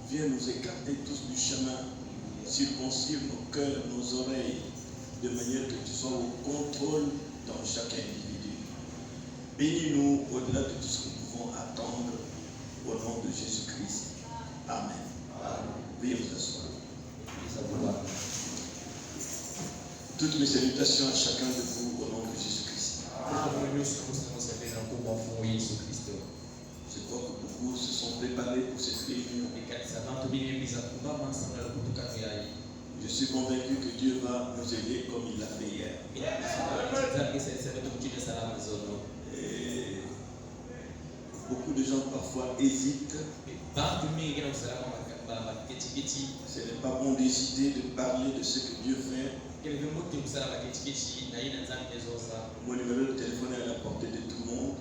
viens nous écarter tous du chemin, circoncire nos cœurs, nos oreilles, de manière que tu sois au contrôle dans chaque individu. Bénis-nous au-delà de tout ce que nous pouvons attendre, au nom de Jésus-Christ. Amen. Veuillez vous asseoir. Toutes mes salutations à chacun de vous au nom de Jésus-Christ. Je crois que beaucoup se sont préparés pour cette réunion. Je suis convaincu que Dieu va nous aider comme il l'a fait hier. Et beaucoup de gens parfois hésitent. Ce n'est pas bon d'hésiter de parler de ce que Dieu fait. Mon numéro de téléphone est à la portée de tout le monde.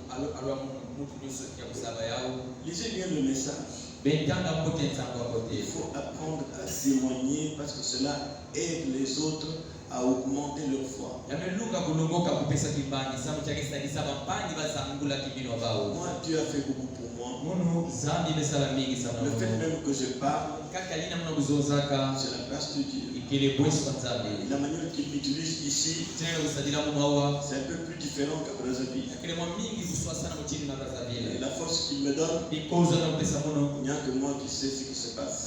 Lisez bien le message. Il faut apprendre à témoigner parce que cela aide les autres à augmenter leur foi. Moi, Dieu a fait beaucoup pour moi. Le fait même que je parle, c'est la grâce de Dieu. La manière qu'il m'utilise ici, c'est un peu plus différent qu'à Brazzaville. Et la force qu'il me donne, il n'y a que moi qui sais ce qui se passe.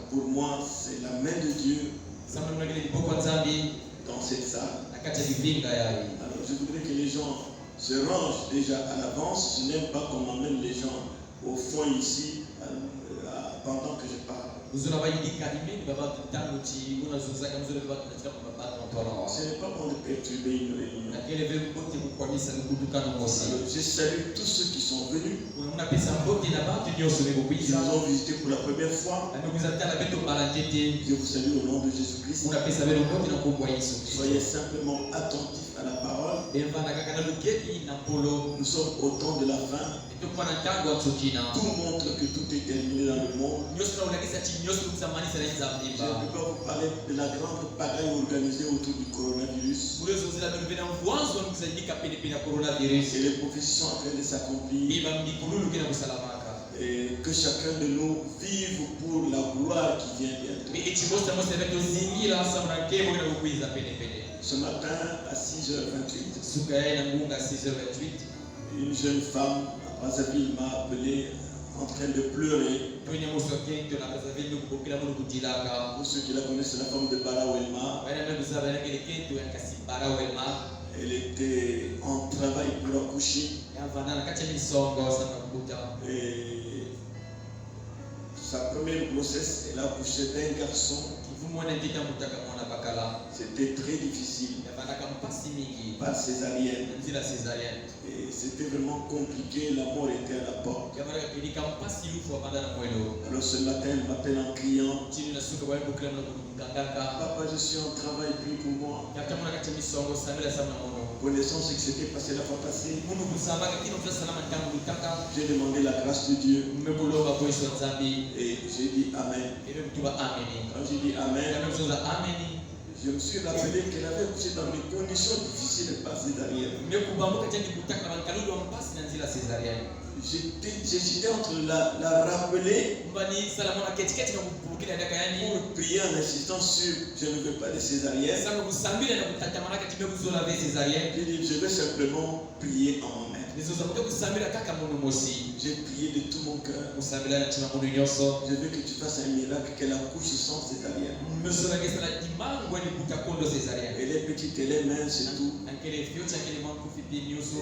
Pour moi, c'est la main de Dieu dans cette salle. Alors je voudrais que les gens se rangent déjà à l'avance. Je n'aime pas qu'on m'emmène les gens au fond ici pendant que je parle. Ce n'est pas pour perturber une réunion. Je salue tous ceux qui sont venus. Qui nous ont visités pour la première fois. Je vous salue au nom de Jésus-Christ. Soyez simplement attentifs à la parole. Nous sommes au temps de la fin. Tout montre que tout est terminé dans le monde. Je ne peux pas vous parler de la grande pagaille organisée autour du coronavirus. Et les prophéties sont en train de s'accomplir. Et que chacun de nous vive pour la gloire qui vient bientôt. Ce matin à 6h28, une jeune femme à Brazzaville m'a appelé en train de pleurer. Pour ceux qui la connaissent, c'est la femme de Barawelma. Elle était en travail pour accoucher. Et sa première grossesse, elle a accouché d'un garçon. C'était très difficile. Par césarienne. Et c'était vraiment compliqué, la mort était à la porte. Alors ce matin, elle m'appelle en criant. Papa, je suis en travail, prie pour moi. Connaissant ce qui s'était passé la fois passée, j'ai demandé la grâce de Dieu. Et j'ai dit Amen. Quand j'ai dit Amen, je me suis rappelé qu'elle avait accouché dans des conditions difficiles par césarienne. J'hésitais entre la rappeler pour prier en insistant sur je ne veux pas de césarienne. J'ai dit je vais simplement prier en moi-même. J'ai prié de tout mon cœur. Je veux que tu fasses un miracle, qu'elle accouche sans césarienne. Elle est petite, elle est mince et tout.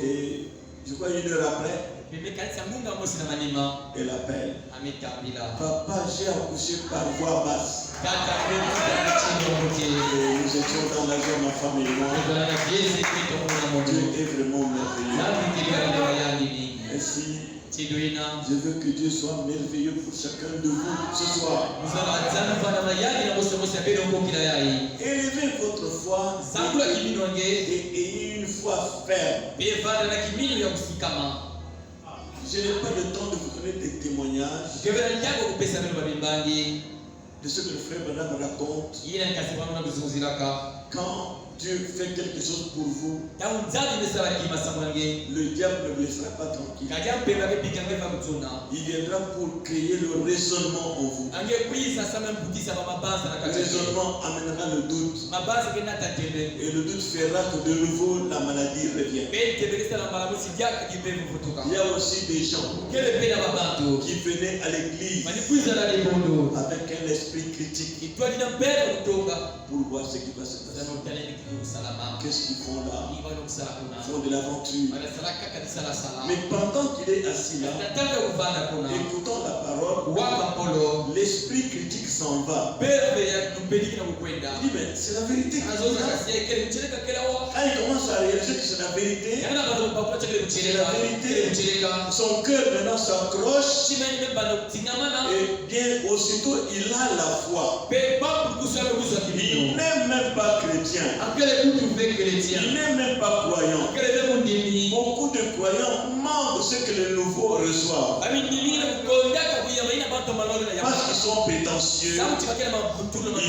Et je crois 1 heure après, elle appelle. Papa, j'ai accouché par voie basse. Et nous étions dans la joie, ma femme et moi. Dieu est vraiment merveilleux. Ainsi, je veux que Dieu soit merveilleux pour chacun de vous ce soir. Élevez votre foi et ayez une foi ferme. Je n'ai pas le temps de vous donner des témoignages de ce que le frère Branham raconte quand Dieu fait quelque chose pour vous, le diable ne vous laissera pas tranquille. Il viendra pour créer le raisonnement en vous. Le raisonnement amènera le doute. Et le doute fera que de nouveau la maladie revient. Il y a aussi des gens qui venaient à l'église avec un esprit critique pour voir ce qui va se passer. Qu'est-ce qu'ils font là? Ils font de l'aventure. Mais pendant qu'il est assis là, écoutant la parole, l'esprit critique s'en va. Il dit, mais c'est la vérité. Quand il commence à réaliser que c'est la vérité, c'est la vérité, son cœur maintenant s'accroche et bien aussitôt il a la foi. Il n'est même pas chrétien. Il n'est même pas croyant. Beaucoup de croyants manquent ce que les nouveaux reçoivent. Parce qu'ils sont prétentieux. Ils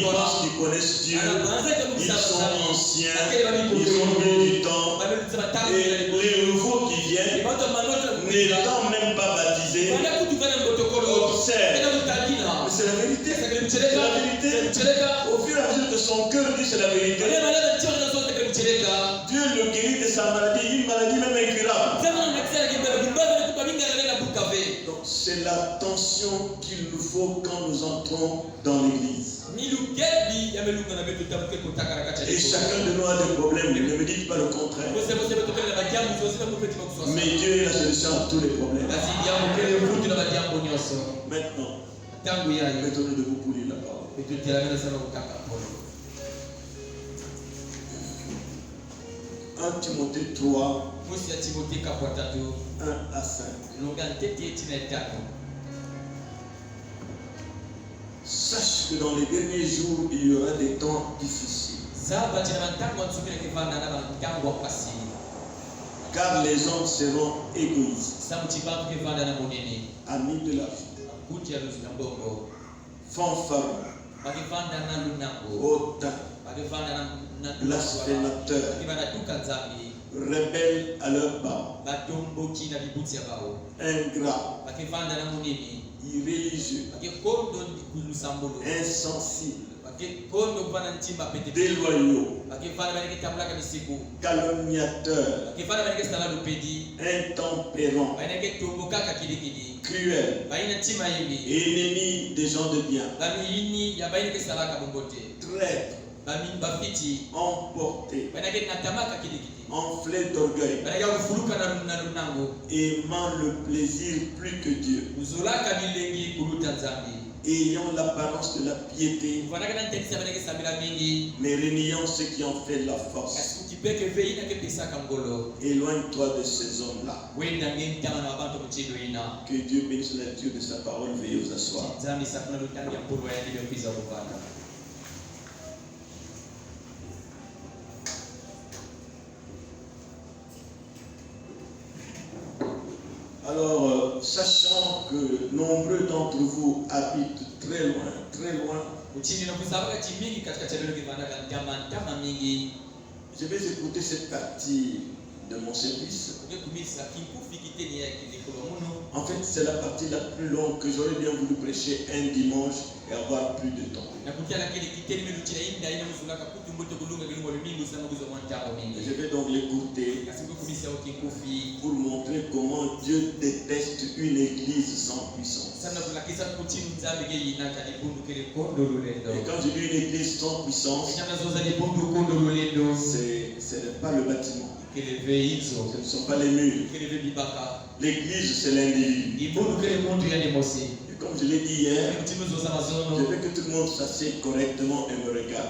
pensent qu'ils connaissent Dieu. Ils sont anciens. Ils ont mis du temps. Et les nouveaux qui viennent, n'étant même pas baptisés, observent. Mais c'est la vérité. C'est la vérité. Au fur et à mesure que son cœur dit c'est la vérité, Dieu le guérit de sa maladie, une maladie même incurable. Donc c'est la tension qu'il nous faut quand nous entrons dans l'église. Et chacun de nous a des problèmes, ne me dites pas le contraire. Mais Dieu est la solution à tous les problèmes. Maintenant, mettons-nous debout pour lire la parole. 1 Timothée 3, 1 à 5. Sache que dans les derniers jours, il y aura des temps difficiles. Car les hommes seront égoïstes, amis de la vie, fanfarons, hautains, blasphémateurs, rebelles à leur part, ingrats, irréligieux, insensibles, déloyaux, calomniateurs, intempérants, cruels, ennemis des gens de bien, traîtres, emportés, enflés d'orgueil, aimant le plaisir plus que Dieu, ayant l'apparence de la piété, mais reniant ce qui en fait la force. Éloigne-toi de ces hommes-là. Que Dieu bénisse la lecture de sa parole. Veuillez vous asseoir. Alors, sachant que nombreux d'entre vous habitent très loin, je vais écouter cette partie de mon service. En fait, c'est la partie la plus longue que j'aurais bien voulu prêcher un dimanche et avoir plus de temps. Je vais donc l'écouter pour montrer comment Dieu déteste une église sans puissance. Et quand je dis une église sans puissance, ce n'est pas le bâtiment. Ce ne sont pas les murs. L'église, c'est l'individu. Et comme je l'ai dit hier, je veux que tout le monde s'assied correctement et me regarde.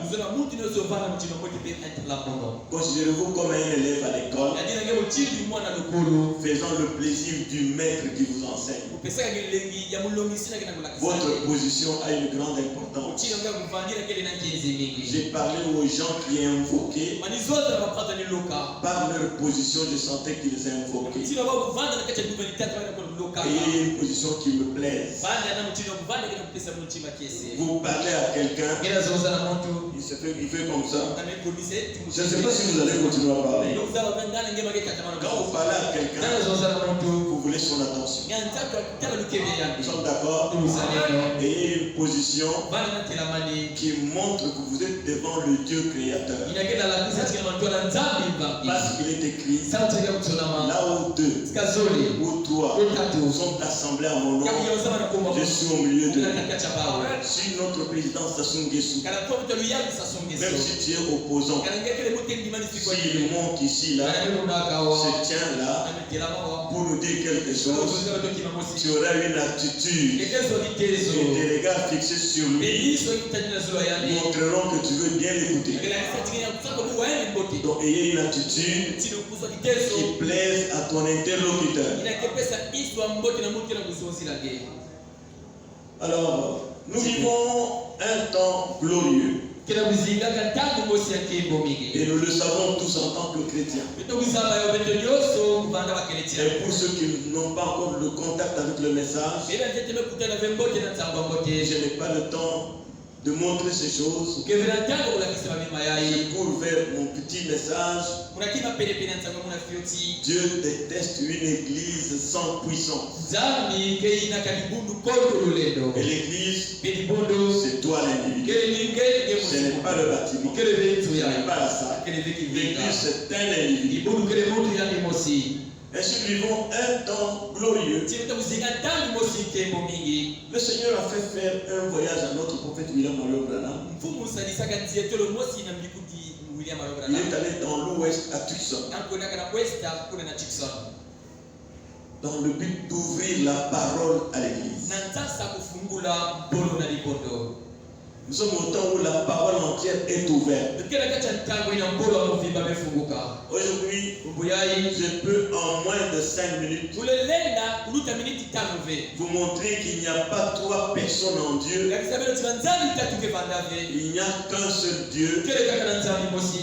Considérez-vous comme un élève à l'école, faisant le plaisir du maître qui vous enseigne. Votre position a une grande importance. J'ai parlé aux gens qui invoquaient. Par leur position, je sentais qu'ils invoquaient. Et il y a une position qui me plaise. Vous parlez à quelqu'un, il fait comme ça. Je ne sais pas si vous allez continuer à parler. Quand vous parlez à quelqu'un, vous voulez son attention. Nous sommes d'accord? Ayez une position qui montre que vous êtes devant le Dieu créateur. Parce qu'il est écrit, là où deux ou trois sont assemblés à mon nom, je suis au milieu de eux. Si notre président Sassou Nguesso, même si tu es opposant, s'il monte ici, là, se tient là, pour nous dire quelque chose, tu auras une attitude et des regards fixés sur lui montreront que tu veux bien l'écouter. Donc ayez une attitude qui plaise à ton interlocuteur. Alors, nous vivons un temps glorieux. Et nous le savons tous en tant que chrétiens. Et pour ceux qui n'ont pas encore le contact avec le message, je n'ai pas le temps de montrer ces choses. Je cours vers mon petit message. Dieu déteste une église sans puissance. Et l'église, c'est toi l'individu. Ce n'est pas le bâtiment. Ce n'est pas la salle. L'église, c'est un individu. Et nous vivons un temps glorieux. Le Seigneur a fait faire un voyage à notre prophète William Marion Branham. Il est allé dans l'ouest à Tucson, dans le but d'ouvrir la parole à l'église. Nous sommes au temps où la parole entière est ouverte. Aujourd'hui, je peux en moins de 5 minutes vous montrer qu'il n'y a pas 3 personnes en Dieu. Il n'y a qu'un seul Dieu.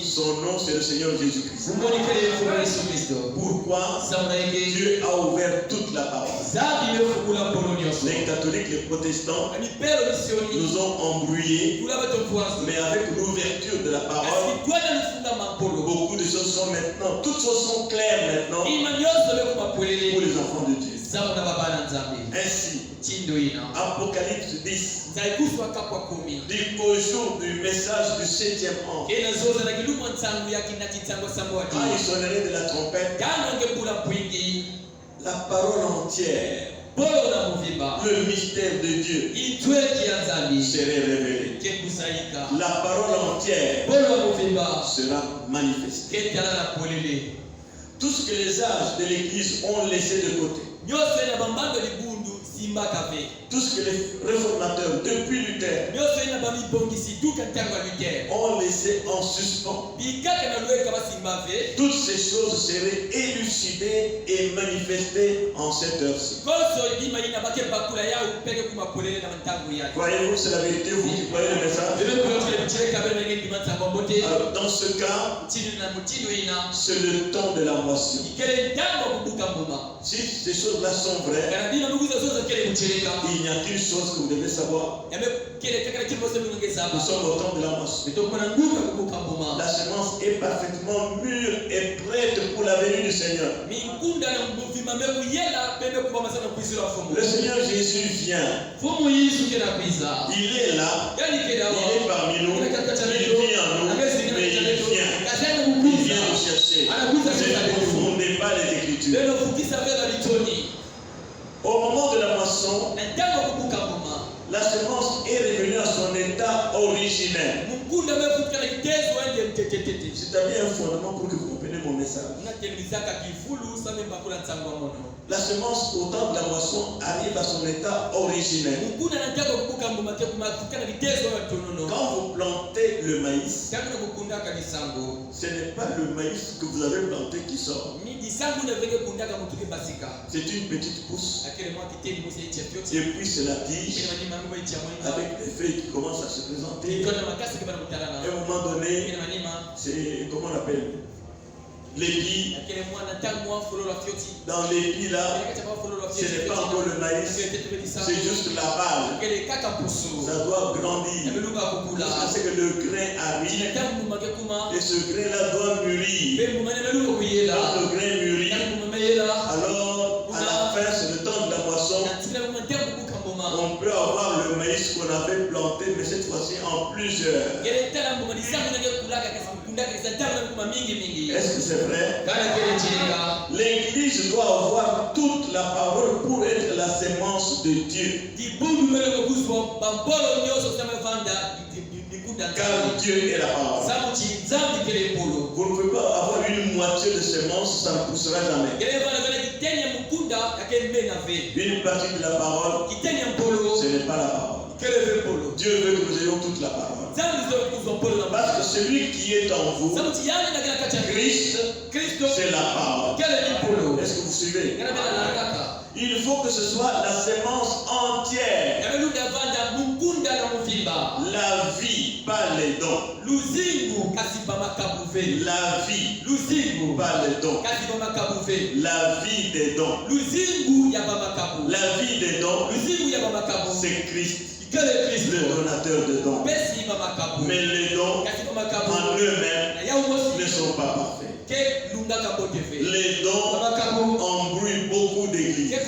Son nom, c'est le Seigneur Jésus-Christ. Pourquoi? Dieu a ouvert toute la parole. Les catholiques, les protestants nous ont embrouillés. Mais avec l'ouverture de la parole, beaucoup de choses sont maintenant, toutes choses sont claires maintenant pour les enfants de Dieu. Ainsi, Apocalypse 10 dit qu'au jour du message du 7e ange, quand il sonnerait de la trompette, la parole entière, le mystère de Dieu serait révélé. La parole entière sera manifestée. Tout ce que les âges de l'Église ont laissé de côté, tout ce que les réformateurs depuis Luther ont laissé en suspens, toutes ces choses seraient élucidées et manifestées en cette heure-ci. Croyez-vous, c'est la vérité, vous qui croyez le message? Alors, dans ce cas, c'est le temps de la moisson. Si ces choses-là sont vraies, il n'y a qu'une chose que vous devez savoir. Nous sommes au temps de la moisson. La semence est parfaitement mûre et prête pour la venue du Seigneur. Le Seigneur Jésus vient. Il est là. Il est parmi nous. Il vit en nous. Mais il vient. Il vient nous chercher. Ne confondez pas les Écritures. Au moment de la moisson, la semence est revenue à son état originel. C'est un fondement pour que vous compreniez mon message. La semence au temps de la moisson arrive à son état originel. Quand vous plantez le maïs, ce n'est pas le maïs que vous avez planté qui sort. C'est une petite pousse. Et puis c'est la tige avec les feuilles qui commencent à se présenter. Et à un moment donné, c'est comment on appelle? l'épi. Dans l'épi là, ce n'est pas encore le maïs, c'est juste la base. Ça doit grandir. C'est que le grain arrive et ce grain là doit mûrir. Quand le grain mûrit, alors à la fin, c'est le temps de la moisson. On peut avoir le maïs qu'on avait planté, mais cette fois-ci en plusieurs. Est-ce que c'est vrai? L'église doit avoir toute la parole pour être la sémence de Dieu. Car Dieu est la parole. Vous ne pouvez pas avoir une moitié de sémence, ça ne poussera jamais. Une partie de la parole, ce n'est pas la parole. Dieu veut que nous ayons toute la parole. Parce que celui qui est en vous, Christ, c'est la parole. Est-ce que vous suivez? Il faut que ce soit la sémence entière. La vie, pas les dons. La vie, pas les dons. La vie des dons. La vie des dons, c'est Christ. Le donateur de dons. Mais les dons en eux-mêmes ne sont pas parfaits. Les dons embrouillent beaucoup d'églises. Quelqu'un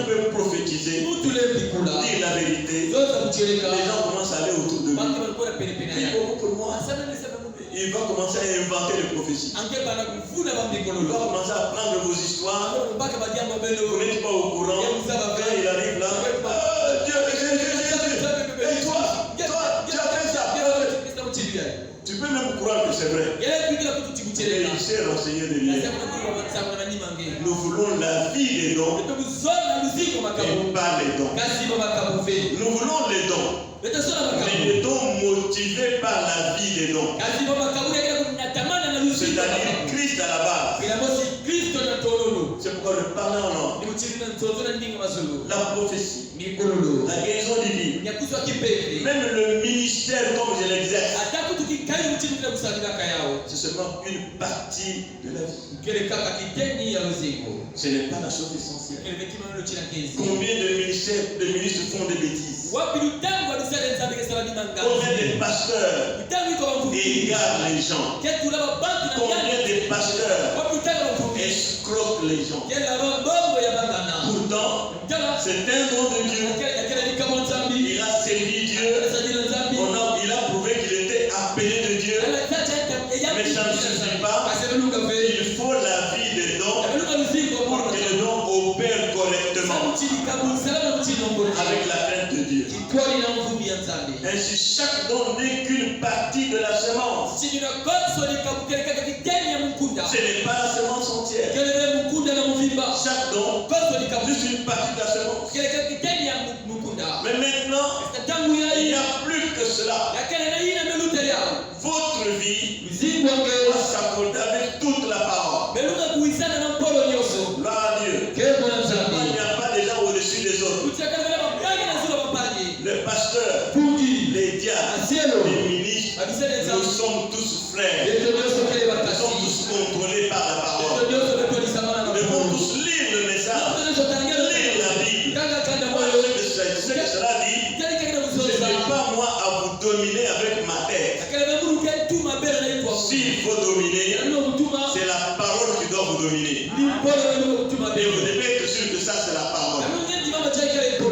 peut prophétiser, dire la vérité. Les gens commencent à aller autour de lui. Pour moi, il va commencer à inventer les prophéties. Il va commencer à prendre vos histoires. Vous n'êtes pas au courant. Quand il arrive là, Dieu, et toi, tu as fait ça. Tu peux même croire que c'est vrai. Mais il s'est renseigné de lui. Nous voulons la vie des dons et pas les dons. Nous voulons les dons. Mais les dons motivés par la vie des dons. C'est-à-dire Christ à la base. C'est pourquoi le parler en langue, la prophétie, la guérison divine, même le ministère comme je l'exerce, c'est seulement une partie de la vie. Ce n'est pas la chose essentielle. Combien de ministres font des bêtises? Combien de pasteurs égarent les gens? Combien de pasteurs escroquent les gens? Pourtant, c'est un don de Dieu. Il a servi Dieu. Il a prouvé qu'il était appelé de Dieu. Mais ça ne suffit pas. Il faut la vie des dons pour que les dons opèrent correctement avec la crainte de Dieu. Ainsi, chaque don n'est qu'une partie de la semence. Ce n'est pas la semence entière. Chaque don, juste une partie de la semence. Mais maintenant, il n'y a plus que cela. Votre vie doit s'accorder avec toute la parole. Gloire à Dieu. Il n'y a pas des gens au-dessus des autres. Le pasteur, les diacres, les ministres, nous sommes tous frères. Nous sommes tous contrôlés par la parole. Nous devons tous lire le message, lire la Bible. Ce que cela dit, ce n'est pas moi à vous dominer avec ma tête. S'il faut dominer, c'est la parole qui doit vous dominer. Et vous devez être sûr que ça, c'est la parole.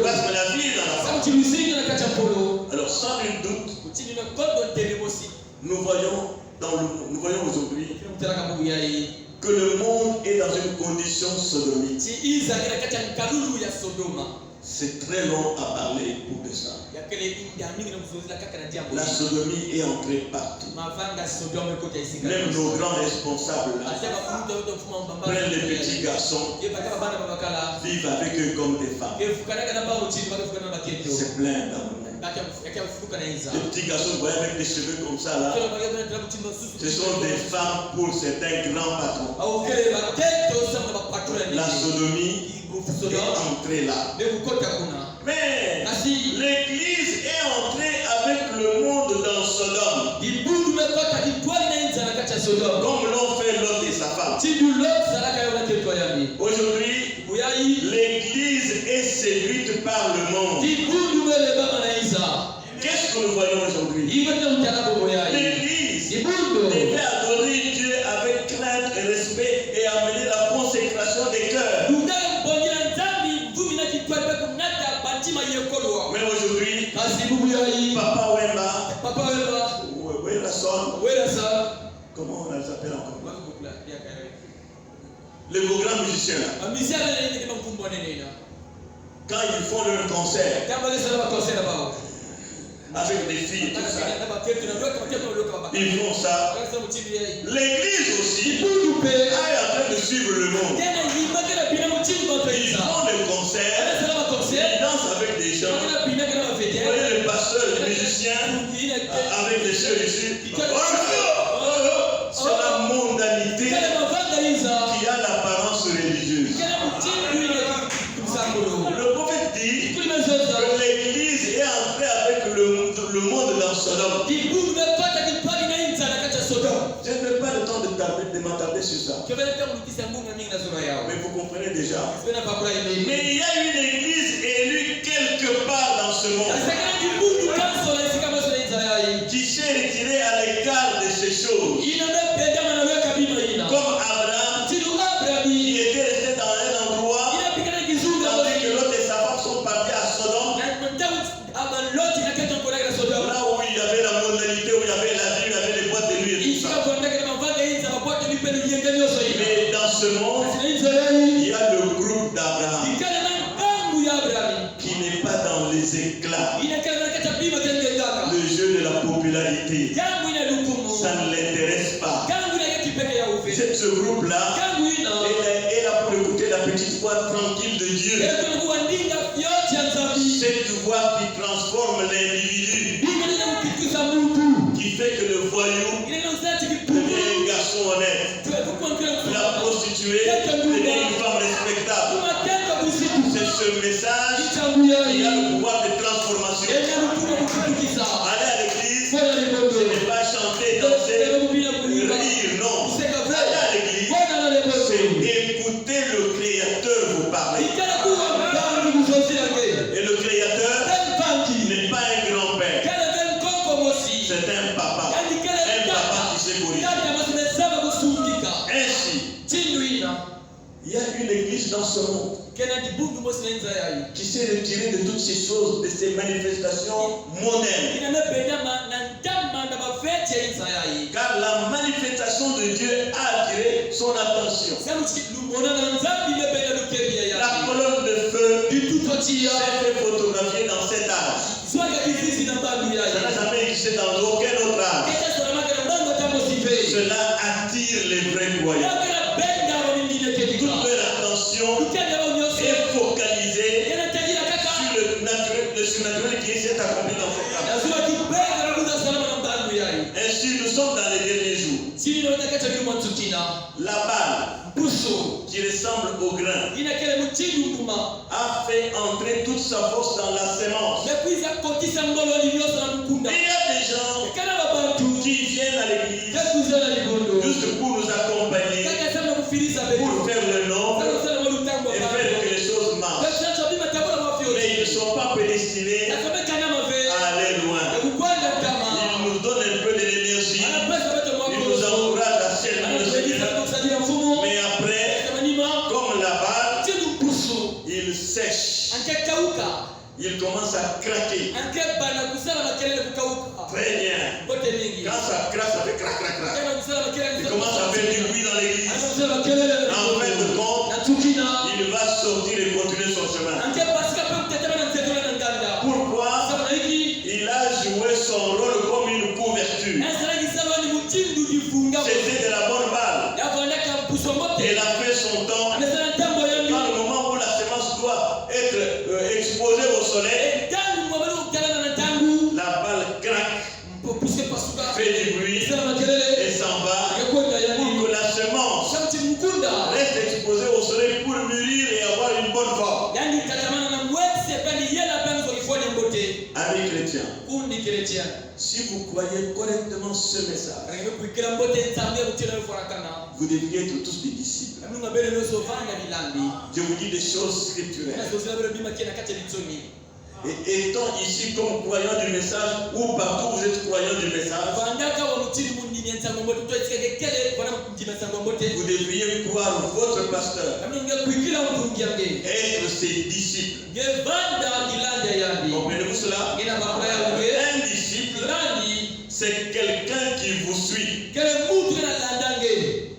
Parce que la vie est dans la parole. Alors, sans nul doute, nous voyons aujourd'hui que le monde est dans une condition sodomite. C'est très long à parler pour de ça. La sodomie est entrée partout. Même nos grands responsables là, prennent les petits garçons, vivent avec eux comme des femmes. C'est plein dans le monde. Les petits garçons, vous voyez, avec des cheveux comme ça là, ce sont des femmes pour certains grands patrons. La sodomie est entrée là. Mais l'église est entrée avec le monde dans Sodome. comme l'ont fait Lot et sa femme. Aujourd'hui, l'Église est séduite par le monde. Qu'est-ce que nous voyons aujourd'hui? L'Église devait adorer Dieu avec crainte et respect et amener la consécration des cœurs. Mais aujourd'hui, Papa Wemba, comment on les appelle encore? Les beaux grands musiciens là. Quand ils font leur concert avec des filles et tout ça, ils font ça. L'église aussi est en train de suivre le monde. Ils font des concerts, ils dansent avec des gens. Vous voyez le pasteur, le musicien avec des cheveux ici. C'est la mondanité qui a l'apparence religieuse. Le prophète dit que l'église est entrée avec le monde dans Sodome. Je n'ai pas le temps de m'attarder sur ça. Mais vous comprenez déjà. Mais il y a une église élue quelque part dans ce monde qui s'est retirée à l'écart de ces choses. Comme Abraham, qui était resté dans un endroit, tandis que Lot et sa femme sont partis à Sodome, là où il y avait la mondanité, où il y avait la vie, où il y avait les boîtes de nuit et tout ça. Mais dans ce monde, il y a le groupe d'Abraham qui n'est pas dans les éclats. Le jeu de la popularité, ça ne l'intéresse pas. Ce groupe-là est là pour écouter la petite voix tranquille de Dieu. Cette voix qui transforme l'individu, qui fait que le voyou devient un garçon honnête, la prostituée devient une femme respectable. C'est ce message qui a le pouvoir de transformation. Aller à l'église, ce n'est pas chanter, danser, rire, non. Aller à l'église, c'est écouter le Créateur vous parler. Et le Créateur n'est pas un grand-père, c'est un papa qui sait corriger. Ainsi, il y a une église dans ce monde qui s'est retirée de toutes ces choses, de ces manifestations modernes. Car la manifestation de Dieu a attiré son attention. La colonne de feu s'est fait photographier dans cet âge. Ça n'a jamais existé dans aucun autre âge. Cela attire les vrais croyants. Toute leur attention est focalisée sur le surnaturel qui s'est accompli dans cette âge. Ainsi, nous sommes dans les derniers jours. La balle qui ressemble au grain a fait entrer toute sa force dans la sémence. Il y a des gens qui viennent à l'église juste pour nous accompagner, pour faire le nom et faire que les choses marchent. Mais ils ne sont pas prédestinés à aller loin. Ils nous donnent un peu de l'énergie, ils nous encouragent à servir le Seigneur. Mais après, comme la balle, il sèche. Il commence à craquer. Très bien. Quand ça craque, ça fait crac, crac, crac. Il commence à faire du bruit dans l'église. En fin de compte, il va sortir et continuer son chemin. Pourquoi? Il a joué son rôle comme une couverture. C'était de la bonne balle. Elle a fait son temps. Dans le moment où la semence doit être exposée au soleil, la balle craque, fait du bruit et s'en va pour que la semence reste exposée au soleil pour mûrir et avoir une bonne forme. Amis chrétiens, kundi chrétien si vous croyez correctement ce message, ngebe kuikira mbote nzambe butira furakana vous devriez être tous des disciples. amnunga bele no sovanga bilambi Je vous dis des choses scripturelles. na sozela bele bima kena kati litsoni. Et étant ici comme croyants du message, ou partout vous êtes croyants du message, vandaka wa mutiri munini nzango mbote to itike kele bana mtima nzango mbote vous devriez croire votre pasteur, amnunga kuikira mtungi yange être ses disciples. ngevanda kilanda yandi Comprenez-vous cela? ngina bakula ya uge Un disciple, landi c'est quelqu'un qui vous suit. kele mutu na landange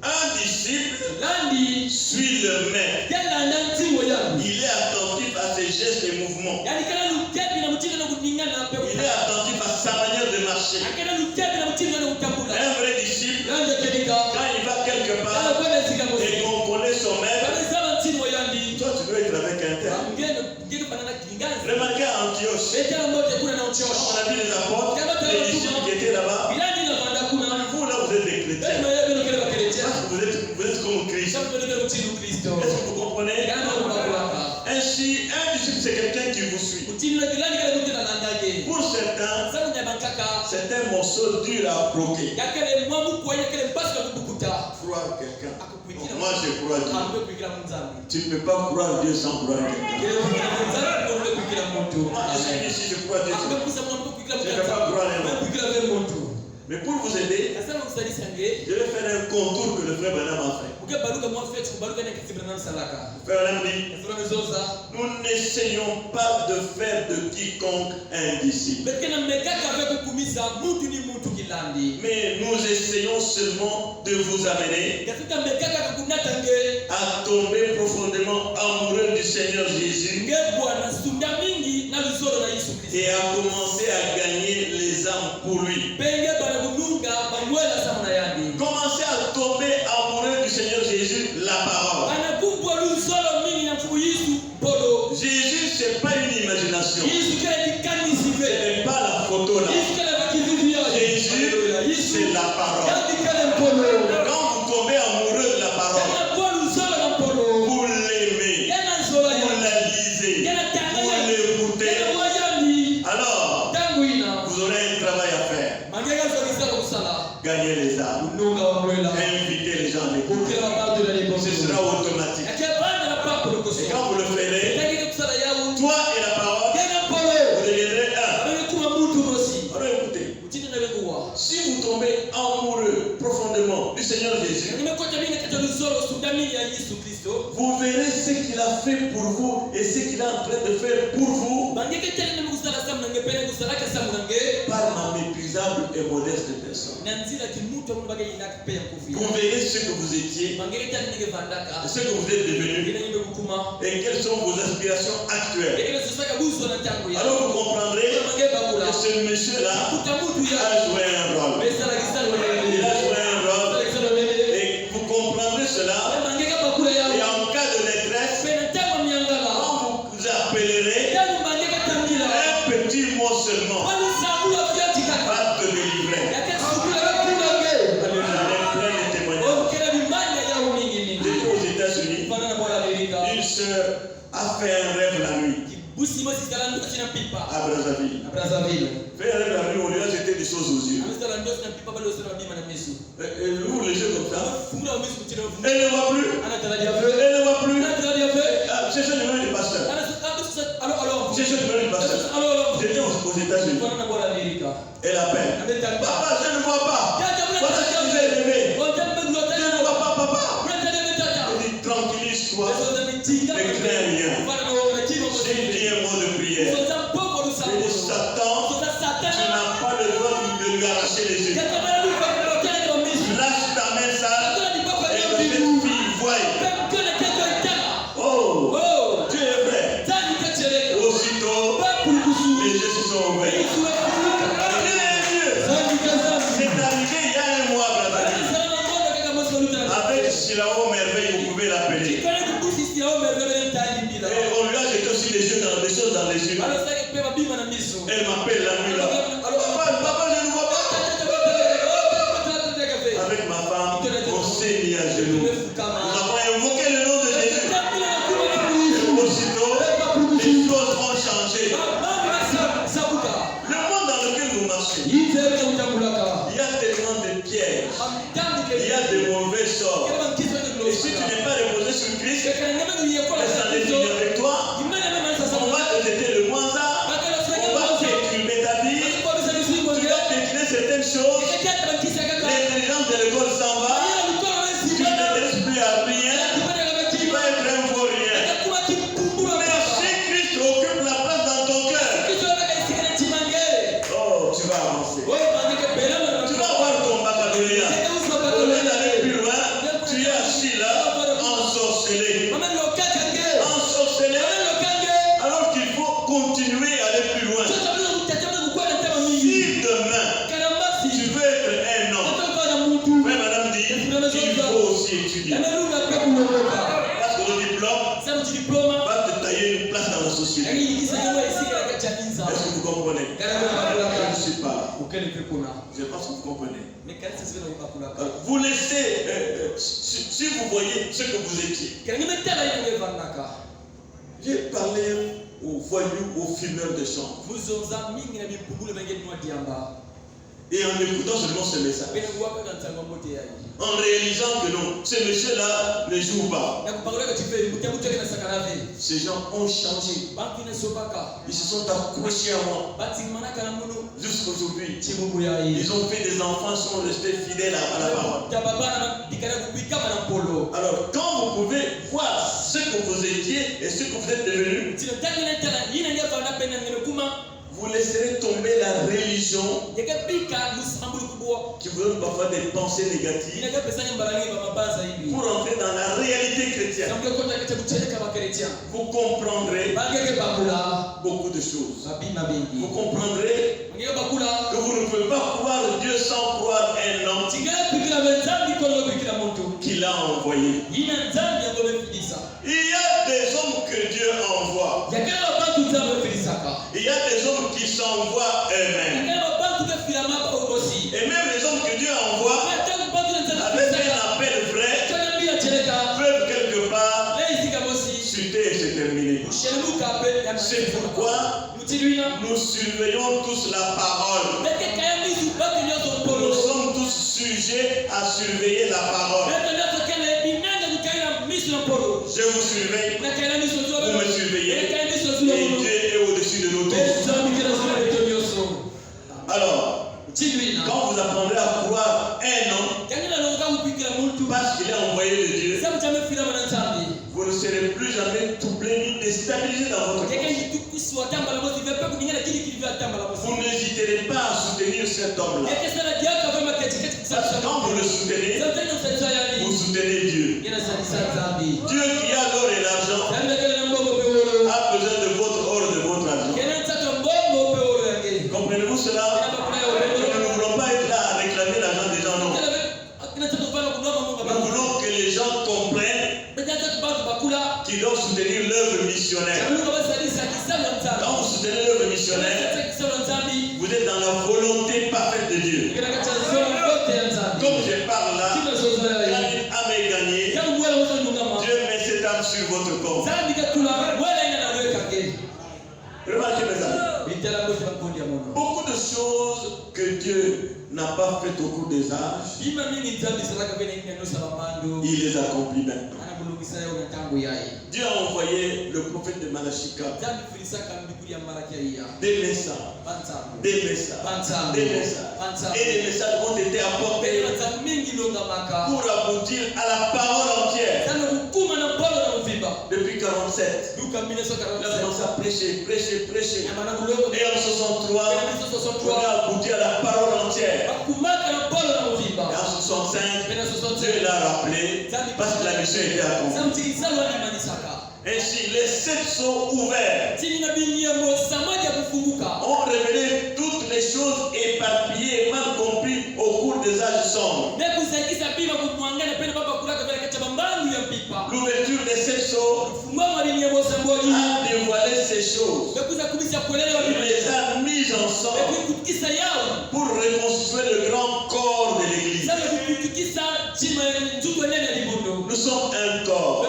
Un disciple landi suit le maître. kelanda ntiwo yandi Il est attentif à ses gestes et mouvements. yani kala lutepi na mutiri na kuningana pe Il est attentif à sa manière de marcher. akena lutepi na mutiri na kutambula Un vrai disciple, landi kedika quand il va quelque ala part kwenda zika mosi et qu'on connaît son maître, bale zaba ntiwo yandi toi tu dois être avec un tel. ngeno fanana kingazi Remarquez à Antioche, betela mbote kuna na quand on uchosho a vu les apôtres, les disciples qui étaient là-bas, bilandi na vanda kuna vous là vous êtes des chrétiens. bema yebe no kele bakeletia Vous êtes comme Christ. sabu no kele mutiri Kristo Est-ce que vous comprenez? yana kubakulaka Ainsi, un disciple c'est quelqu'un qui vous suit. mutiri na kilandi kele mutiri na landage Pour certains, sabu nyabankaka c'est un morceau dur à croquer. yakele mwamu kwa yakele mpasi kubukuta Croire quelqu'un. akukuikira Moi je crois Dieu. ambe kuikira munzambi Tu ne peux pas croire Dieu sans croire quelqu'un. kele kuikira munzambi ngombe kuikira muntu Moi je suis ici, je crois Dieu. ambe kusa mwamu kuikira Je ne vais pas croire un munzambi homme. kuikira ve muntu Mais pour vous aider, kasema kusalisange je vais faire un contour que le frère Branham a fait. uke baluka mwafetu kubaluka na kisibirana salaka Le frère Branham dit, kasema mezoza nous n'essayons pas de faire de quiconque un disciple. bekena mmekaka ve kukumisa muntu ni muntu kilandi Mais nous essayons seulement de vous amener kasita mmekaka kakunatange à tomber profondément amoureux du Seigneur Jésus ngebwana sunda mingi na luzolo na Yesu Kristo et à commencer à gagner les âmes pour lui. penge bana kununga banwela samuna yandi Commencez à tomber amoureux du Seigneur Jésus, la parole. anakumbwa luzolo mingi na mfumu Yesu bodo Jésus, ce n'est pas une imagination. Yesu kele dikanisi Ce ve n'est pas la photo là. Yesu kele bakivivi Jésus, c'est la parole. yandi kele mpono Quand vous tombez amoureux de la parole, kana kwa luzolo na mpono vous l'aimez, yana zola vous yandi la lisez, yana tanga vous yandi l'écoutez, yana wayandi alors tangu ina vous aurez un travail à faire. mangeka zolisa kusala Gagner les âmes, ununga wa mwela inviter les gens à l'écoute. ukira batu na lipo Ce sera automatique. akebana na papo Et lokoso quand vous le ferez, takike kusala yawu toi et la parole, kena polo vous deviendrez un. abele kuma mutu mosi Alors écoutez, utini na bekuwa si vous tombez amoureux profondément du Seigneur Jésus, nimekota mimi katika luzolo sundamini ya Yesu Kristo vous verrez ce qu'il a fait pour vous et ce qu'il est en train de faire pour vous bangeke tele nimekusala samu nangependa kusala ka samu nange par ma méprisable et modeste personne. na nzila kimutu amu bage ina kupea Vous kufia verrez ce que vous étiez, bangeke tele nige vandaka ce que vous êtes devenu ina nyimbe kukuma et quelles sont vos aspirations actuelles. ekele sosaka buzo na tangu ya Alors vous comprendrez mange bakula que ce monsieur-là kutamutu ya a joué un rôle. besala kisala Il a joué un rôle kisala meme et vous comprendrez cela. bangeke bakula ya Et en cas de détresse, pena tango miangala quand vous appellerez, tangu bangeke tangila un petit mot seulement wali sabula fiatika va te délivrer. yake sukula bakunange J'en ai plein de témoignages. okela bimanya ya uningi mingi J'étais aux États-Unis. fana na bora Amerika Une sœur a fait un rêve la nuit busi mosi sala ndo china pipa à Brazzaville. na Brazzaville Fait un rêve la nuit, on lui a jeté des choses aux yeux. amesala ndo china pipa bado sala bima na mesu Et vous, les yeux comme ça. fumula wa mesu china fu Elle ne voit plus. ana taradia fe Elle ne voit plus. ana taradia fe Cherchez le numéro du pasteur. ana alors Cherchez le numéro du pasteur. alors J'étais aux États-Unis. fana na bora Amerika Elle appelle. ametanga Papa, je ne vois pas. Voilà ce que j'ai rêvé. Je ne vois pas, papa. Elle dit, tranquillise-toi. Ne crains rien. J'ai dit un mot de prière. Elle dit, Satan, tu n'as pas le droit de lui arracher les yeux. Lâche ta main sale et que cette fille voie. Oh, Dieu est vrai. Aussitôt, les yeux se sont ouverts. C'est arrivé il y a un mois, Brazzaville. Avec Silao Merveille, vous pouvez l'appeler. Et on lui a jeté aussi des choses dans les yeux. Elle m'appelle la nuit là. Papa, je ne vois pas. Avec ma femme, on s'est mis à genoux. Nous avons invoqué le nom de Jésus. Et aussitôt, les choses ont changé. société. Est-ce que vous comprenez? Je ne suis pas là. Je pense que vous comprenez. Vous laissez, si vous voyez ce que vous étiez. J'ai parlé aux voyous, aux fumeurs de chambre. Et en écoutant seulement ce message, en réalisant que non, ce monsieur-là ne joue pas. Ces gens ont changé. Ils se sont accrochés à moi. Jusqu'aujourd'hui, ils ont fait des enfants, ils sont restés fidèles à la parole. Alors, quand vous pouvez voir ce que vous étiez et ce que vous êtes devenus, vous laisserez tomber la religion qui vous donne parfois des pensées négatives pour entrer dans la réalité chrétienne. Vous comprendrez beaucoup de choses. Vous comprendrez que vous ne pouvez pas croire Dieu sans croire un homme qu'il a envoyé. Il y a des hommes que Dieu envoie. Il y a des hommes qui s'envoient eux-mêmes. Et même les hommes que Dieu envoie, avec un appel vrai, peuvent quelque part chuter et se terminer. C'est pourquoi nous surveillons tous la parole. Nous sommes tous sujets à surveiller la parole. Je vous surveille, vous me surveillez, et Dieu est au-dessus de nous tous. Alors, quand vous apprendrez à croire un homme, parce qu'il est envoyé de Dieu, vous ne serez plus jamais troublé ni déstabilisé dans votre corps. Vous n'hésiterez pas à soutenir cet homme-là. Parce que quand vous le soutenez, vous soutenez Dieu. Dieu qui a l'or et l'argent a besoin de votre or et de votre argent. Comprenez-vous cela? Nous ne voulons pas être là à réclamer l'argent des gens, non. Nous voulons que les gens comprennent qu'ils doivent soutenir l'œuvre missionnaire. Quand vous soutenez l'œuvre missionnaire, vous êtes dans la volonté parfaite de Dieu. Comme je parle là, quand une âme est gagnée, Dieu met cette âme sur votre corps. Remarquez mes amis. Beaucoup de choses que Dieu n'a pas faites au cours des âges, il les accomplit maintenant. Dieu a envoyé le prophète de Malachie des messages, des messages, des messages. Et des messages ont été apportés pour aboutir à la parole entière. Depuis 47, il a commencé à prêcher. Et en 63, on a abouti à la parole entière. Et en 65, Dieu l'a rappelé parce que la mission était accomplie. Ainsi, les 7 sont ouverts. On révélé toutes les choses éparpillées, mal comprises au cours des âges sombres. L'ouverture des 7 sceaux a dévoilé ces choses. Il les a mises ensemble pour reconstituer le grand corps de l'Église. Nous sommes un corps.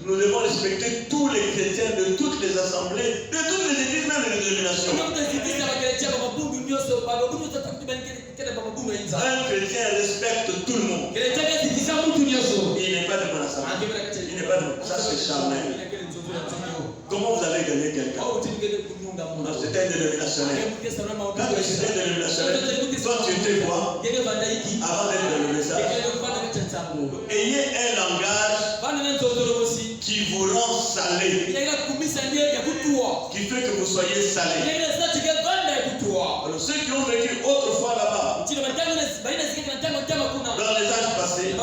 Nous devons respecter tous les chrétiens de toutes les assemblées, de toutes les églises, même les dénominations. Un chrétien respecte tout le monde. Il n'est pas de mon assemblée. Il n'est pas de mon... Ça c'est charnel. Comment vous avez gagné quelqu'un? C'était un dénominationnel. Quand tu étais un dénominationnel, toi tu étais quoi? Avant d'être dans le message. Ayez un langage qui vous rend salé, qui fait que vous soyez salé. Alors ceux qui ont vécu autrefois là-bas, dans les âges passés, ne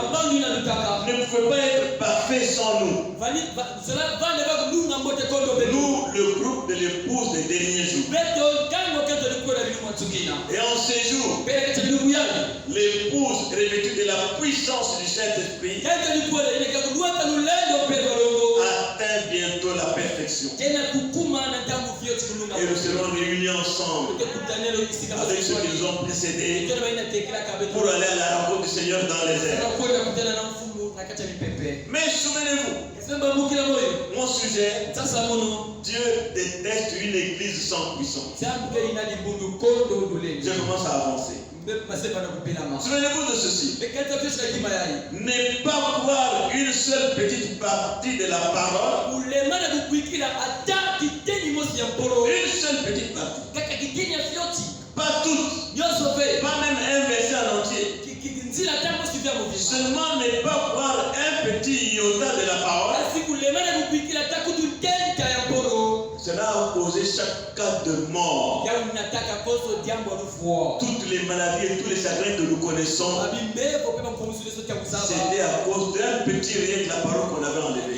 pouvaient pas être parfaits sans nous. Nous, le groupe de l'épouse des derniers jours. Et en ces jours, l'épouse revêtue de la puissance du Saint-Esprit atteint bientôt la perfection. Et nous serons réunis ensemble avec ceux qui nous ont précédés pour aller à la rencontre du Seigneur dans les airs. Mais souvenez-vous, mon sujet, Dieu déteste une église sans puissance. Je commence à avancer. Souvenez-vous de ceci. Ne pas croire une seule petite partie de la parole. Une seule petite partie. Pas toutes. Pas même un verset en entier. Seulement ne pas croire un petit iota de la parole. Cela a causé chaque cas de mort. Toutes les maladies et tous les chagrins que nous connaissons, c'était à cause d'un petit rien de la parole qu'on avait enlevé.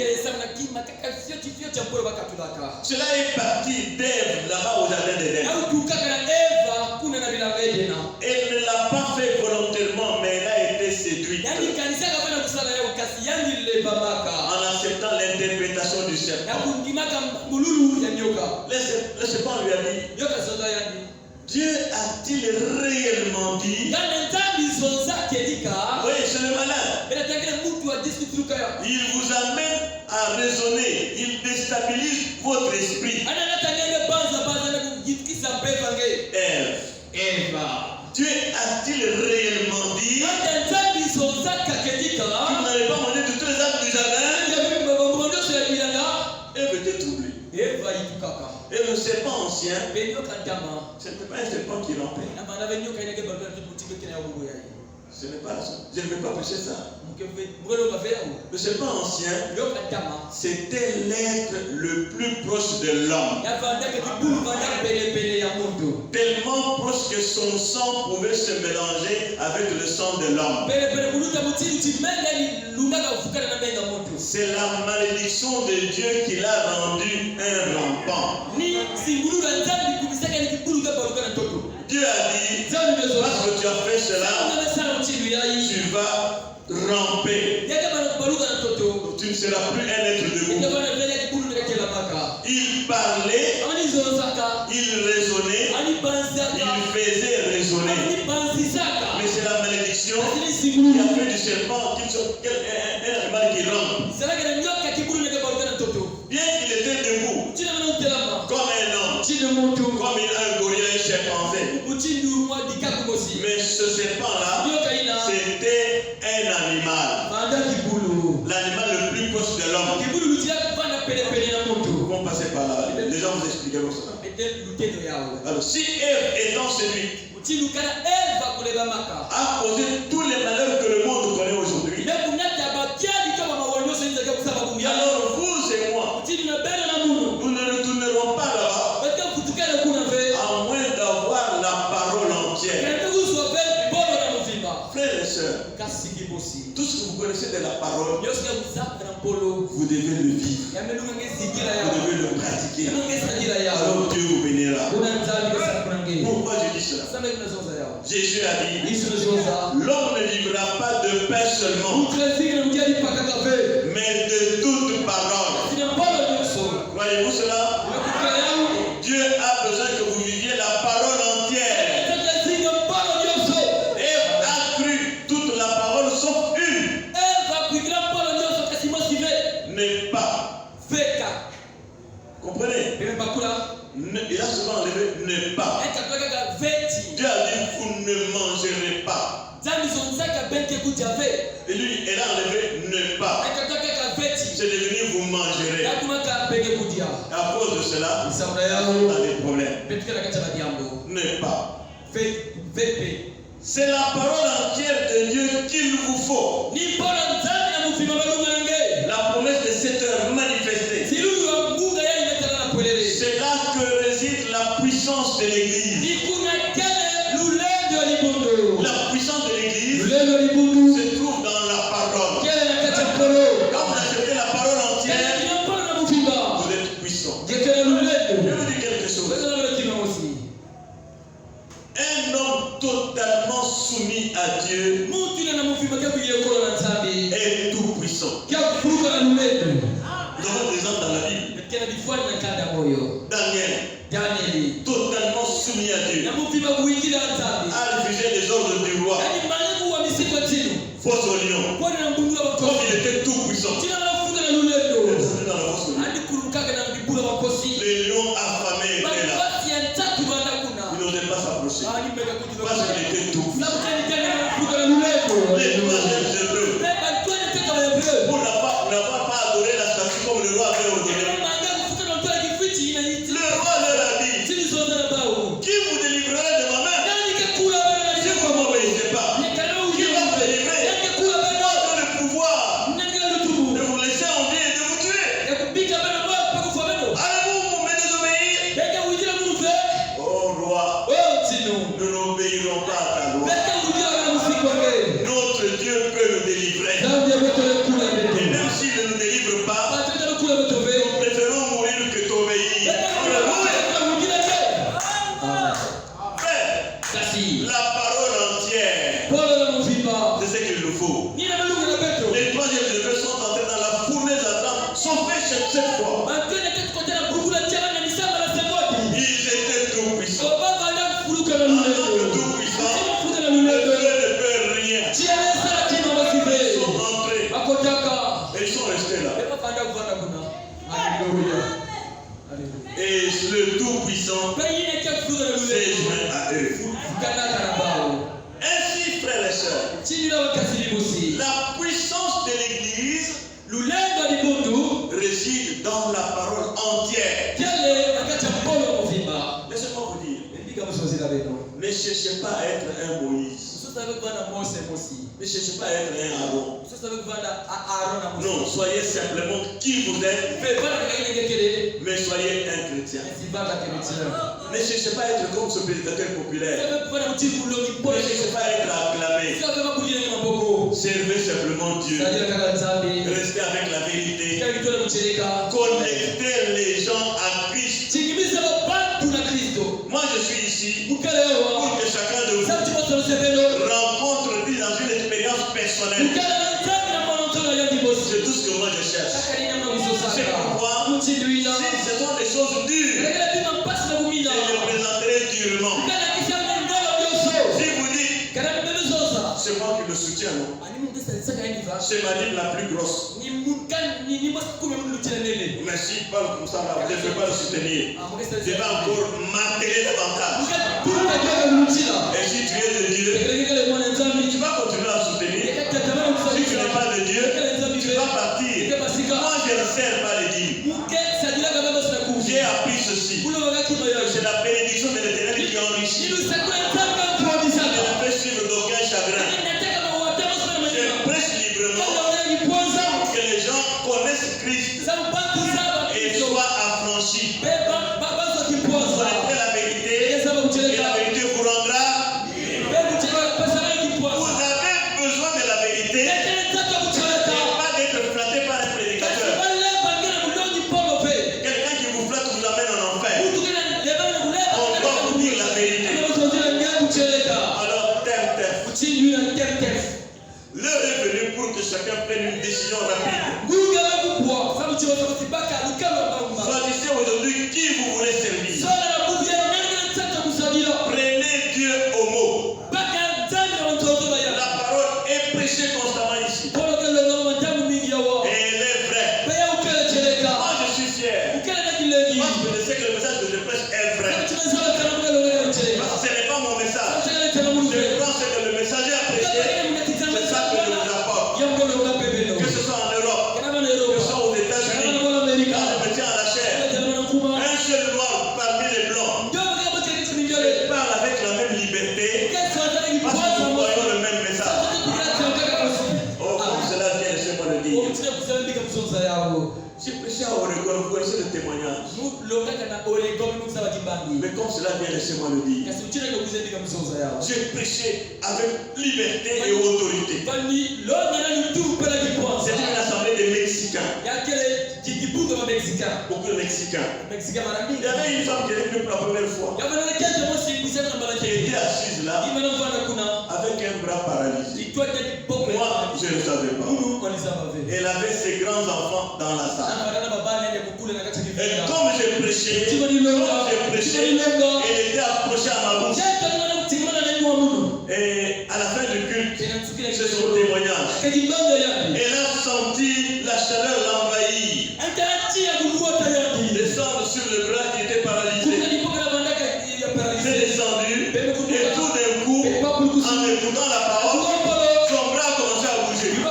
Cela est parti d'Ève là-bas au jardin d'Éden. Elle ne l'a pas fait volontairement, mais elle a été séduite en acceptant l'interprétation du serpent. Le serpent lui a dit, Dieu a-t-il réellement dit? Oui, c'est le malin. Il vous amène à raisonner. Il déstabilise votre esprit. Ève. Dieu a-t-il réellement dit? Tu n'avais pas mangé de tous les arbres du jardin? Ève était troublée. Et le serpent ancien, ce n'était pas un serpent qui rampait. Ce n'est pas ça. Je ne vais pas prêcher ça. Le serpent ancien, c'était l'être le plus proche de l'homme. Tellement proche que son sang pouvait se mélanger avec le sang de l'homme. C'est la malédiction de Dieu qui l'a rendu un rampant. Dieu a dit, parce que tu as fait cela, tu vas ramper. Tu ne seras plus un être debout. Il parlait, il raisonnait, il faisait raisonner. Mais c'est la malédiction qui a fait du serpent un animal qui rampe. Bien qu'il était debout, comme un homme, comme un gorille, un chimpanzé. Mais ce serpent-là, c'était un animal. L'animal le plus proche de l'homme. Nous vont passer par là. Les gens vous expliqueront cela. Alors, si Ève étant séduite a causé tous les malheurs que le monde connaît aujourd'hui, alors vous et moi, nous ne retournerons pas là-bas à moins d'avoir la parole entière. Frères et sœurs, tout ce que vous connaissez de la parole, vous devez le vivre. Vous devez le pratiquer. Alors Dieu vous bénira. Pourquoi je dis cela? Jésus a dit, l'homme ne vivra pas de pain seulement, mais de toute parole. Voyez-vous cela? Dieu a besoin que vous viviez la parole entière. Ève a cru toute la parole sauf une. Ne pas. Comprenez? Il a souvent enlevé ne pas. Dieu a dit vous ne mangerez pas. Et lui, il a enlevé ne pas. C'est devenu vous mangerez. À cause de cela, on a des problèmes. Ne pas. C'est la parole entière de Dieu qu'il vous faut. La promesse de cette heure manifestée. C'est là que réside la puissance de l'Église. La puissance de l'Église se trouve dans la parole. Quand vous acceptez la parole entière, vous êtes puissant. Je vais vous dire quelque chose. Un homme totalement soumis à Dieu est tout puissant. Nous avons des exemples dans la Bible. Daniel, totalement soumis à Dieu, a refusé les ordres du roi. Force au lion, comme il était tout puissant. Les lions affamés étaient là. Ils n'osaient pas s'approcher parce qu'il était tout puissant. Les troisièmes Hébreux, pour n'avoir pas adoré la statue comme le roi avait ordonné, le roi leur a dit: qui vous délivrerait de ma main? Si vous ne m'obéissez pas, qui va vous délivrer? Moi j'ai le pouvoir de vous laisser en vie et de vous tuer. Allez-vous me désobéir? Oh roi, nous n'obéirons pas à ta loi. Notre Dieu peut nous délivrer. Et même s'il ne nous délivre pas, nous préférons mourir que t'obéir. Frère, la parole entière, c'est ce qu'il nous faut. Les troisièmes Hébreux sont entrés dans la fournaise ardente, sauvés cette fois. Ils étaient tout puissants. En tant que tout puissants, le Dieu ne peut rien. Ils sont entrés et ils sont restés là. Et le tout puissant s'est joint à eux. Ainsi, frères et sœurs, la puissance de l'Église réside dans la parole entière. Laissez-moi vous dire, ne cherchez pas à être un Moïse. Ne cherchez pas à être un Aaron. Non, soyez simplement qui vous êtes, mais soyez un chrétien. Ne cherchez pas à être comme ce prédicateur populaire. Ne cherchez pas à être acclamé. Servez simplement Dieu. Restez avec la vérité. Connectez les gens à Christ. Moi je suis ici pour que chacun de vous rencontre Dieu dans une expérience personnelle. C'est tout ce que moi je cherche. C'est pourquoi si ce sont des choses dures, je les présenterai durement. Si vous dites c'est moi qui le soutiens, non? C'est ma Bible la plus grosse. Mais s'il parle comme ça, là, je ne peux pas le soutenir. Je vais encore marteler davantage. Et si tu es de Dieu, tu vas continuer à soutenir. Si tu n'es pas de Dieu, tu vas partir. Moi, je ne sers pas les dîmes. J'ai appris ceci. C'est la bénédiction de l'Éternel qui enrichit. Je ne peux suivre d'aucun chagrin. Je prêche librement pour que les gens connaissent Christ et soient affranchis. Connaîtrez la vérité et la vérité vous rendra. Vous avez besoin de la vérité et pas d'être flatté par un prédicateur. Quelqu'un qui vous flatte vous amène en enfer. On doit vous dire la vérité. Alors, l'heure est venue pour que chacun prenne une décision rapide. Choisissez aujourd'hui qui vous voulez servir. Prenez Dieu au mot. La parole est prêchée constamment ici. Et elle est vraie. Moi je suis fier. Parce que je sais que le message que je prêche est vrai. Parce que ce n'est pas mon message. Je pense que le messager a prêché. C'est ça que je vous apporte. Que ce soit en Europe, que ce soit aux États-Unis, quand je me tiens à la chair, un seul noir parmi les blancs, je parle avec la même liberté parce que nous voyons le même message. Oh, comme cela vient, laissez-moi le dire. J'ai prêché à Oregon, vous connaissez le témoignage. Mais comme cela vient, laissez-moi le dire. J'ai prêché avec liberté et autorité. C'est une assemblée de Mexicains. Beaucoup de Mexicains. Il y avait une femme qui est venue pour la première fois. Qui était assise là avec un bras paralysé. Moi, je je ne savais pas. Mungu alizabave. Elle avait ses grands-enfants dans la salle. Et comme j'ai prêché, elle était approchée à ma bouche. Et à la fin du culte, c'est son témoignage. Elle a senti la chaleur l'envahir. Descendre sur le bras qui était paralysé. C'est descendu. Et tout d'un coup, en écoutant la parole, son bras a commencé à bouger. À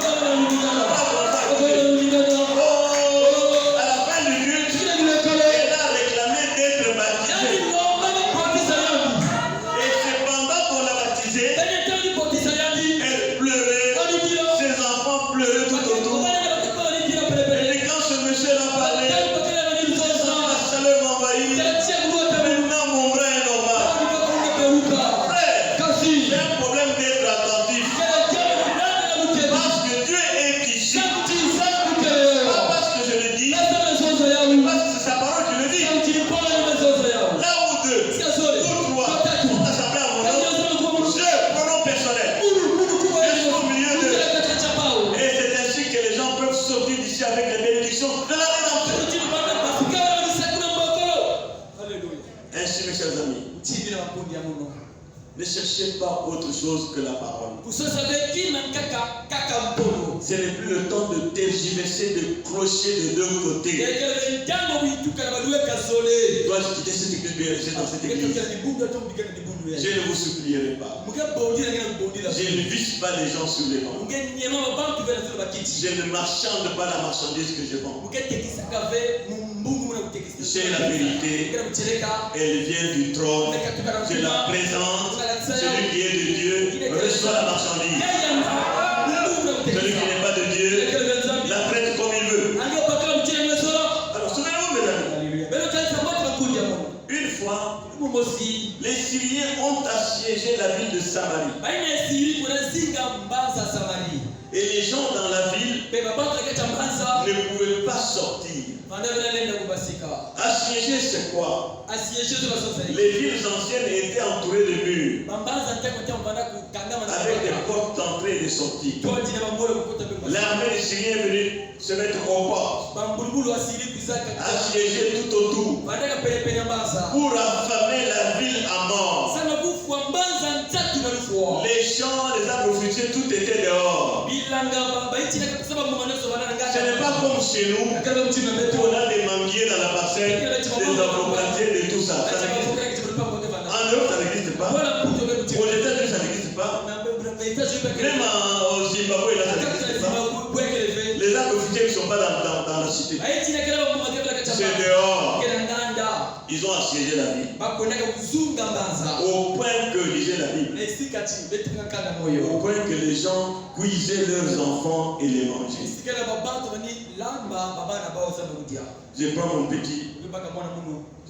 la fin du culte, elle a réclamé d'être baptisée. Et c'est pendant qu'on l'a baptisée, elle pleurait. Ses enfants pleuraient tout autour. Et quand ce monsieur l'a parlé, la chaleur m'envahit. Maintenant, mon bras est normal. Frère, j'ai un problème d'être attentif. Parce que Dieu est ici. Pas parce que je le dis, mais parce que c'est sa parole qui le dit. Là où deux, ou trois, sont assemblés à mon nom, je, pronom personnel, je suis au milieu d'eux. Et c'est ainsi que les gens peuvent sortir d'ici avec les bénédictions de la rédemption. Ainsi, mes chers amis, ne cherchez pas autre chose que la parole. Ce n'est plus le temps de tergiverser, de clocher de deux côtés. Dois-je quitter cette église bien rester dans cette église? Je ne vous supplierai pas. Je ne vise pas les gens sur les bancs. Je ne marchande pas la marchandise que je vends. C'est la vérité. Elle vient du trône. Je la présente. Celui qui est de Dieu reçoit la marchandise. Celui qui n'est pas de Dieu la traite comme il veut. Alors, souvenez-vous, mes amis. Une fois, les Syriens ont assiégé la ville de Samarie. Et les gens dans la ville ne pouvaient pas sortir. Assiégé, c'est quoi? Les villes anciennes étaient entourées de murs avec des portes d'entrée et de sortie. L'armée des Syriens est venue se mettre aux portes, assiéger tout autour pour affamer la ville à mort. Les champs, les arbres fruitiers, tout était dehors. Ce n'est pas comme chez nous, on a des manguiers dans la parcelle, des abrocatiers, de tout ça. Ça n'existe pas. En Europe, ça n'existe pas. Aux États-Unis, ça n'existe pas. Même au Zimbabwe, là, ça n'existe pas. Les arbres fruitiers ne sont pas dans la cité. C'est dehors. Ils ont assiégé la ville. Au point que, disait la Bible, au point que les gens cuisaient leurs enfants et les mangeaient. Je prends mon petit,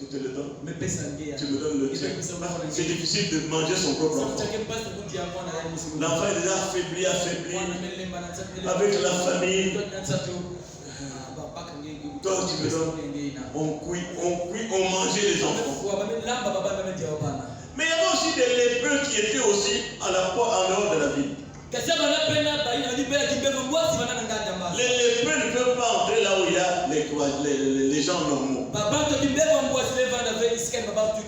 je te le donne. Tu me donnes le tien. C'est difficile de manger son propre enfant. L'enfant est déjà affaibli. Avec la famille. Toi, tu me donnes. On cuit, on mangeait les enfants. Mais il y avait aussi des lépreux qui étaient aussi à la porte en dehors de la ville. Les lépreux ne peuvent pas entrer là où il y a les gens normaux.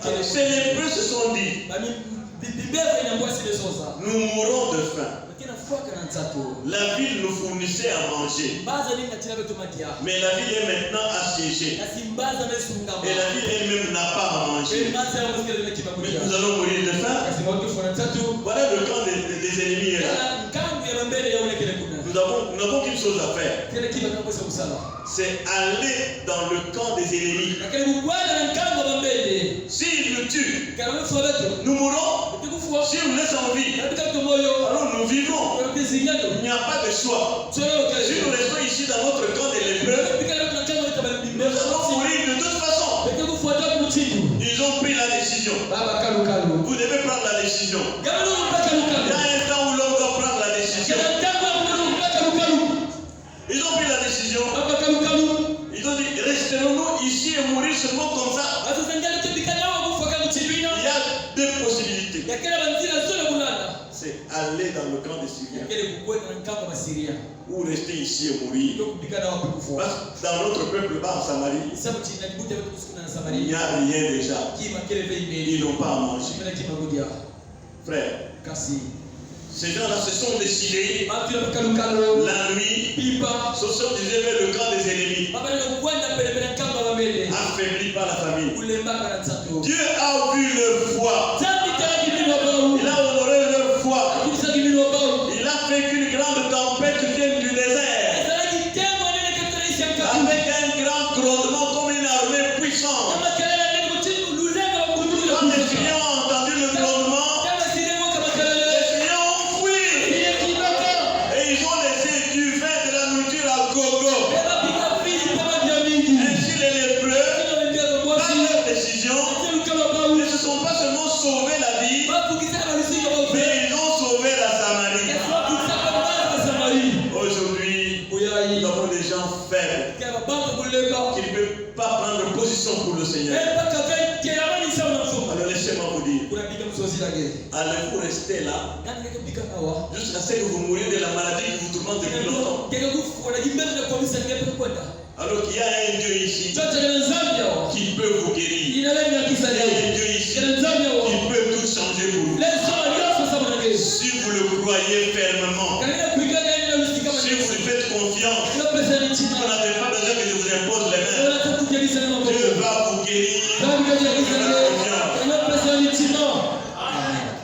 Alors, ces lépreux se sont dit, nous mourrons de faim. La ville nous fournissait à manger. Mais la ville est maintenant assiégée. Et la ville elle-même n'a pas à manger. Mais nous allons mourir de faim. Voilà le camp des ennemis là. Nous n'avons qu'une chose à faire. C'est aller dans le camp des ennemis. S'ils nous tuent, nous mourrons. S'ils nous laissent en vie, alors nous vivons. Il n'y a pas de choix. Si nous restons ici dans notre camp des lépreux, nous allons mourir de toute façon. Ils ont pris la décision. Vous devez prendre la décision. Il y a un temps où l'homme doit prendre la décision. Ils ont pris la décision. Ils ont dit, resterons-nous ici et mourir seulement comme ça? Il y a deux possibilités. C'est aller aller dans le camp des Syriens Yakele kukwenda na nkamba basiria. ou rester ici et mourir. Ndio kupigana wapi kufa. Parce que dans notre peuple bas en Samarie, Sababu chini ndibuta wetu kusikuna na il Samaria. n'y a rien déjà. Kima kile vile imeli. Ils n'ont pas à manger. Kima kima godia. Frère, Kasi. ces gens-là se sont décidés Batu ya kalukalo. la nuit, Pipa. se sont dirigés vers le camp des ennemis, Baba ndio kwenda mbele mbele nkamba bamele. affaiblis par la famine. Ulembaka na tsato. Dieu a vu leur foi. Zambi tayari kimino bao. Il a honoré leur foi. Akisa kimino bao. Il a fait qu'une grande tempête vienne du désert Ezalaki tembo nene kapitanisha nkamba. avec un grand grondement comme une armée puissante. Kama kelele nene kuchini lulenga wa mkutuli Quand les Syriens ont entendu le grondement, Kama siremo kama kelele. les Syriens ont fui Ile kibaka. et ils ont laissé du vin de la nourriture à gogo. Beba pika fili kama vya mingi. Ainsi les lépreux, Kama ndio par mwasi. leur décision, Ati kama bao. ne se sont pas seulement sauvés la vie, Bafu kisaka balusinga bao. mais ils ont sauvé la Samarie. Kesho kisaka bao Samaria. Aujourd'hui, nous Uyai. avons des gens faibles Kama bantu kulenga. qui ne peuvent pas prendre position pour le Seigneur. Mpaka venke amani sawa na mfumo. Alors laissez-moi vous dire, Kuna bika msozi lage. allez-vous rester là Nani ndio bika hawa? jusqu'à ce que vous mouriez de la maladie qui vous tourmente depuis longtemps? Kega kufu wanajimbele na kuamisa ngepe kwenda. Alors qu'il y a un Dieu ici Chote kana Zambia wa. qui peut vous guérir. Inalemya Il y a kisalia. un Dieu ici Kana Zambia wa. qui peut tout changer pour vous. Leso yoso sawa na ngezi. Si vous le croyez fermement, Kana kuigana ile lusika kama si vous lui faites confiance, Ile pesa ni chini. vous n'avez pas besoin que je vous impose les mains. Wala tukujelisa na mambo. Dieu va vous guérir. Zambi kaja kisale. Ile pesa ni chini.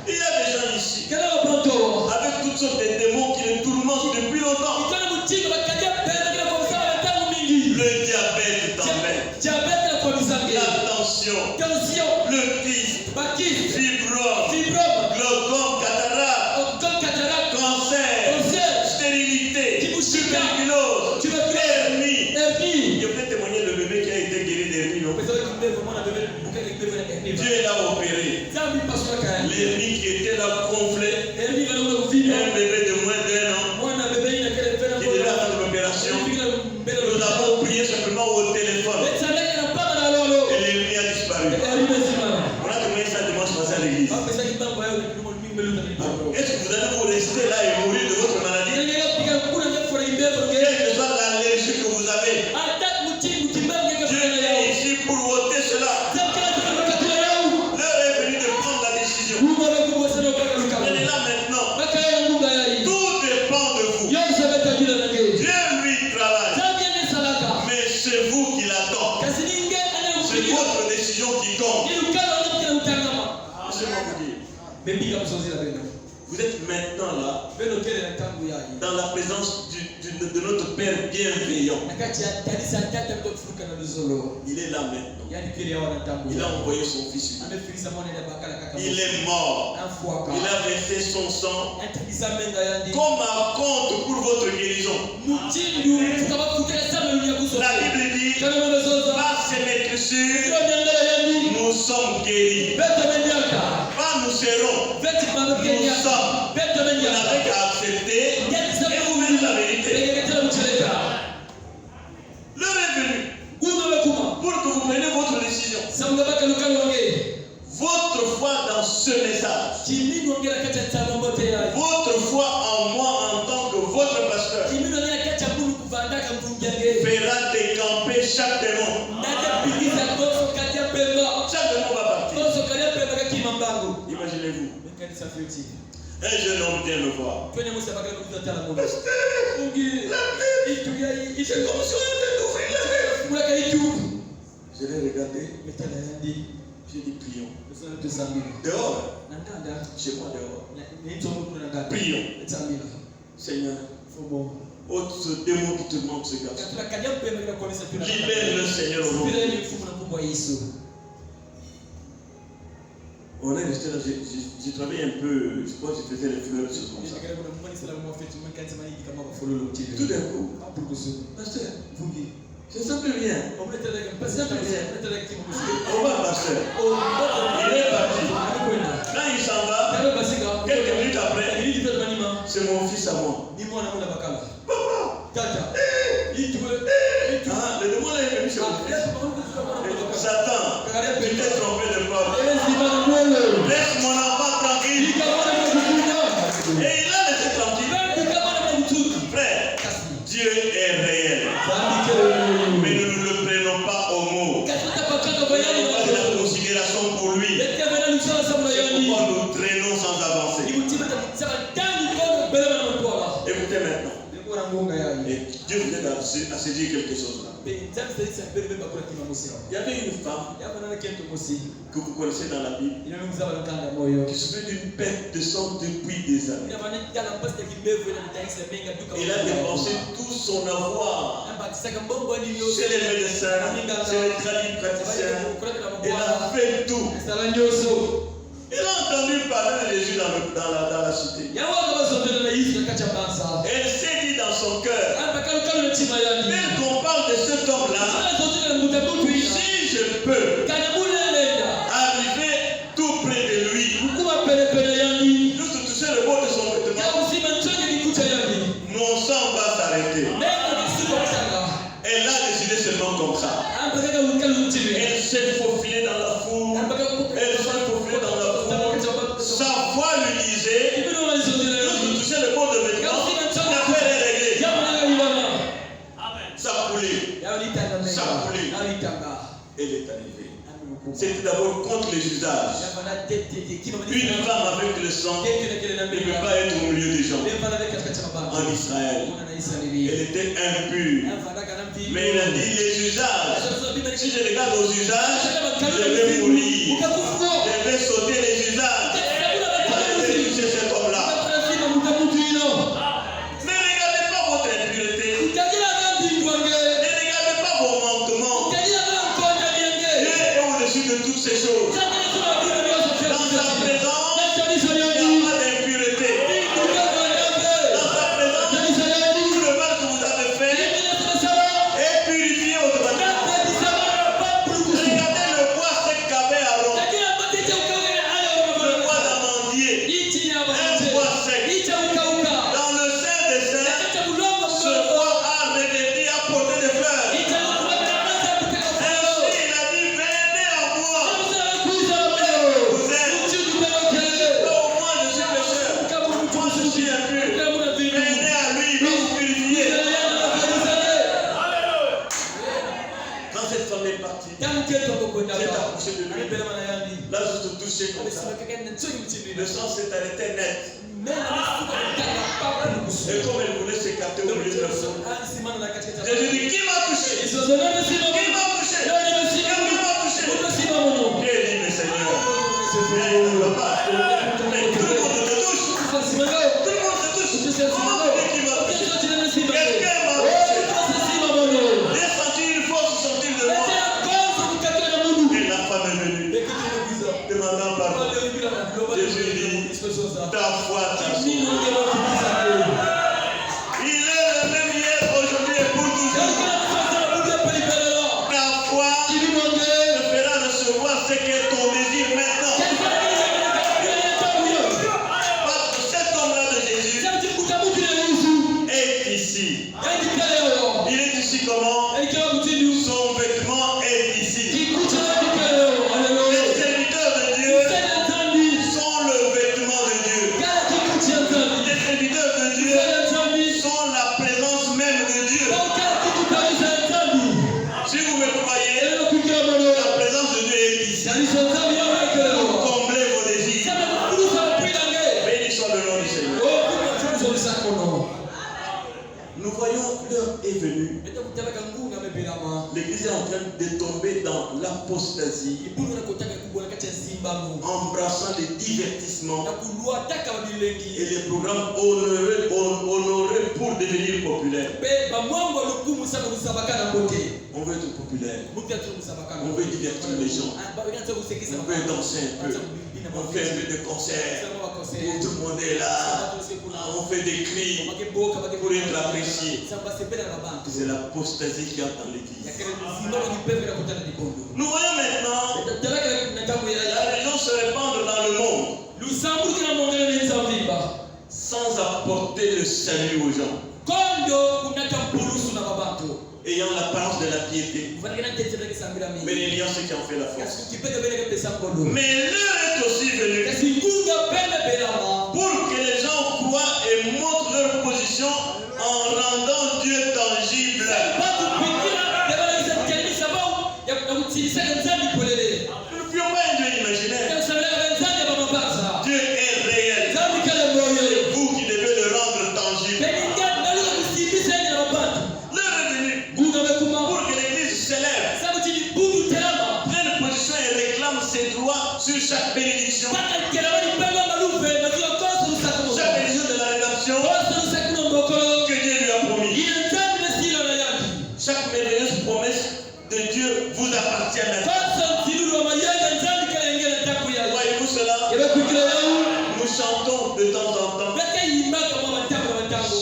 Il y a des gens ici Kana wapoto. avec toutes sortes de démons qui les tourmentent depuis longtemps. Kitana mchinga bakaja pesa kila kwa sawa tangu mingi. Le diabète t'embête, Diabete na kwa misange. la tension, Tension. le kyste, Bakis. fibrome, Fibrome. glaucome, cataracte, Comme cataracte. cancer, Cancer. stérilité, Kibushika. tuberculose, Tuberculose. hernie. Hernie. Je peux témoigner le bébé qui a été guéri d'hernie, non? Pesa wetu mbele mwana bebe bukeke bebe na hernie. Dieu l'a opéré. Zambi paswa kaya. L'hernie qui était là gonflée, Hernie va nous vivre. un bébé de moins d'1 an Mwana bebe ina kele pena qui devait faire l'opération. Nous avons prié simplement au téléphone et l'hernie a disparu. On a témoigné ça dimanche passé à l'église. Est-ce que vous allez vous rester là et mourir de votre maladie? Quelle que soit l'allergie que vous avez, Dieu est ici pour ôter cela. L'heure est venue de prendre la décision. Elle est là maintenant. Tout dépend de vous. Dieu lui travaille, mais c'est vous qui l'attend. C'est votre décision qui compte. Laissez-moi vous dire, vous êtes maintenant là dans la présence de notre Père bienveillant. Il est là maintenant. Il a envoyé son Fils. Il est mort. Il a versé son sang comme un compte pour votre guérison. La Bible dit, par ses maîtresses, nous sommes guéris. Pas nous serons. Nous sommes. Vous n'avez qu'à accepter et vous verrez la vérité. L'heure est venue pour que vous preniez votre décision. Votre foi dans ce message, votre foi en moi en tant que votre pasteur, fera décamper chaque démon. Chaque démon va partir. Imaginez-vous, un jeune homme vient me voir. C'est comme si on était d'ouvrir la main. Je l'ai regardé. J'ai dit prions. Dehors. Chez moi dehors. Prions. Seigneur, ôte ce démon qui te manque ce garçon. Libère le Seigneur au nom. On est resté là, j'ai travaillé un peu, je crois que je faisais les fleurs, choses comme ça. Tout d'un coup, pasteur, je ne sais plus rien. On va, pasteur. Il est parti. Quand il s'en va, quelques minutes après, c'est mon fils à moi. Papa! Le démon est venu chez moi. Satan, tu t'es trompé de porte. Laisse mon enfant tranquille. Et se dire quelque chose là. Il y avait une femme que vous connaissez dans la Bible qui souffrait d'une perte de sang depuis des années. Elle a dépensé tout son avoir chez les médecins, chez les praticiens. Elle a fait tout. Elle a entendu parler de Jésus dans la cité. Elle s'est dit dans son cœur, mais qu'on parle de cet homme-là, si je peux arriver tout près de lui, juste toucher le bord de son vêtement, mon sang va s'arrêter. Elle a décidé seulement comme ça. Elle s'est faufilée dans la foule. Elle s'est faufilée dans la foule. Sa voix lui disait, juste toucher le bord de vêtement, l'affaire est réglée. Ça coulait. Ça coulait. Elle est arrivée. C'était d'abord contre les usages. Une femme avec le sang ne peut pas être au milieu des gens. En Israël, elle était impure. Mais il a dit les usages. Si je regarde aux usages, je vais mourir. Je vais sauter les usages. Je vais toucher cet homme-là. Ne regardez pas votre impureté. Ne regardez pas vos manquements. Dieu est au-dessus de toutes ces choses. Dans sa présence, il n'y a pas d'impureté. Dans sa présence, tout le mal que vous avez fait est purifié automatiquement. Regardez le bois sec qu'avait Aaron. Le bois d'amandier. Un bois sec. Dans le sein des saints, ce bois a revêtu, a porté des fleurs. Ainsi, il a dit, venez à moi. Vous êtes. Oh, moi je suis pécheur. Moi je suis impur. Venez à lui, il va vous purifier. Quand cette femme est partie, j'ai approché de lui. Là, je te touchais comme ça. Le sang s'est arrêté net. Et comme elle voulait s'écarter au milieu de la foule, j'ai dit, qui m'a touché? Qui m'a touché? Qui m'a touché? J'ai dit, mais Seigneur, mais il ne va pas. Mais tout le monde te touche. Tout le monde te touche. Comment tu dis qui m'a touché? Quelqu'un m'a touché. J'ai senti une force sortir de moi. Et la femme est venue, demandant pardon. Jésus dit, ta foi t'a sauvé. Il est le même hier, aujourd'hui et pour toujours. Ta foi te fera recevoir ce qui est ton désir maintenant. Parce que cet homme-là de Jésus est ici. Il est ici comment? Son vêtement est ici. Les serviteurs de Dieu sont le vêtement de Dieu. Les serviteurs de Dieu sont la présence même de Dieu. Si vous me croyez, la présence de Dieu est ici. Comblez vos désirs. Béni soit le nom du Seigneur. Nous voyons l'heure est venue. L'église est en train de tomber dans l'apostasie, embrassant les divertissements et les programmes honorés pour devenir populaire. On veut être populaire. On veut divertir les gens. On veut danser un peu. On fait un peu de concerts. Tout le monde est là. On fait des cris pour être apprécié. C'est l'apostasie qu'il y a dans l'église. Nous voyons maintenant la religion se répandre dans le monde sans apporter le salut aux gens, ayant l'apparence de la piété, mais n'ayant ce qui en fait la force. Mais l'heure est aussi venue pour que les gens croient et montrent leur position en rendant Dieu tangible. Nous ne pouvons pas un Dieu imaginaire. Dieu est réel. Vous qui devez le rendre tangible. L'heure est venue ses droits sur chaque bénédiction. Chaque Bénédiction de la rédemption que Dieu lui a promis. Chaque merveilleuse promesse de Dieu vous appartient maintenant. Voyez-vous cela? Nous chantons de temps en temps.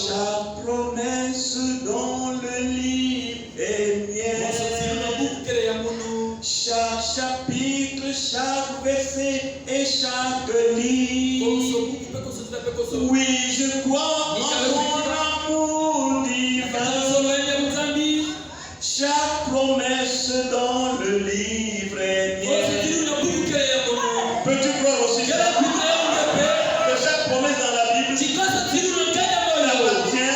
Chaque promesse dans le livre est mienne. Chaque chapitre, chaque verset et chaque ligne. Oui, je crois en ton amour divin. Chaque promesse dans le livre est mienne. Peux-tu croire aussi que chaque promesse dans la Bible t'appartient?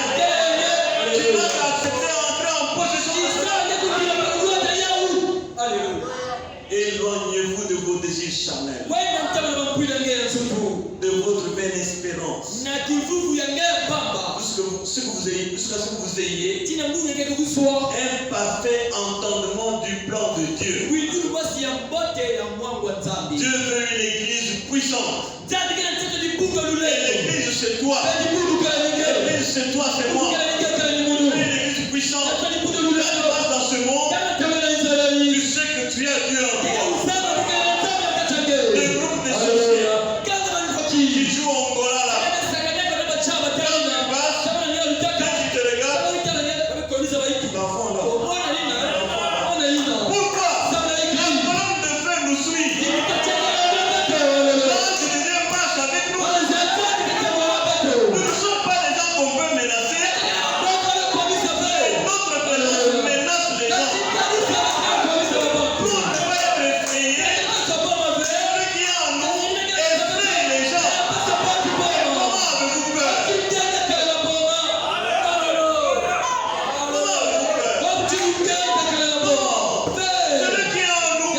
Tu vas accepter d'entrer en possession de cela. Éloignez-vous de vos désirs charnels, de votre vaine espérance. Jusqu'à ce que vous ayez un parfait entendement du plan de Dieu. Dieu veut une église puissante. L'église c'est toi. L'église c'est toi, c'est moi. Une église puissante. Quand tu passes dans ce monde, tu sais que tu as Dieu en toi. Des groupes de sorciers qui jouent au Angola là. Quand tu te regardes, l'enfant là. Pourquoi? La colonne de feu nous suit. L'ange de Dieu marche avec nous. Nous ne sommes pas des gens qu'on peut menacer. Notre présence menace les gens. Nous, on ne peut pas être effrayés. Celui qui est en nous effraie les gens. Comment avez-vous peur? Celui qui est en nous est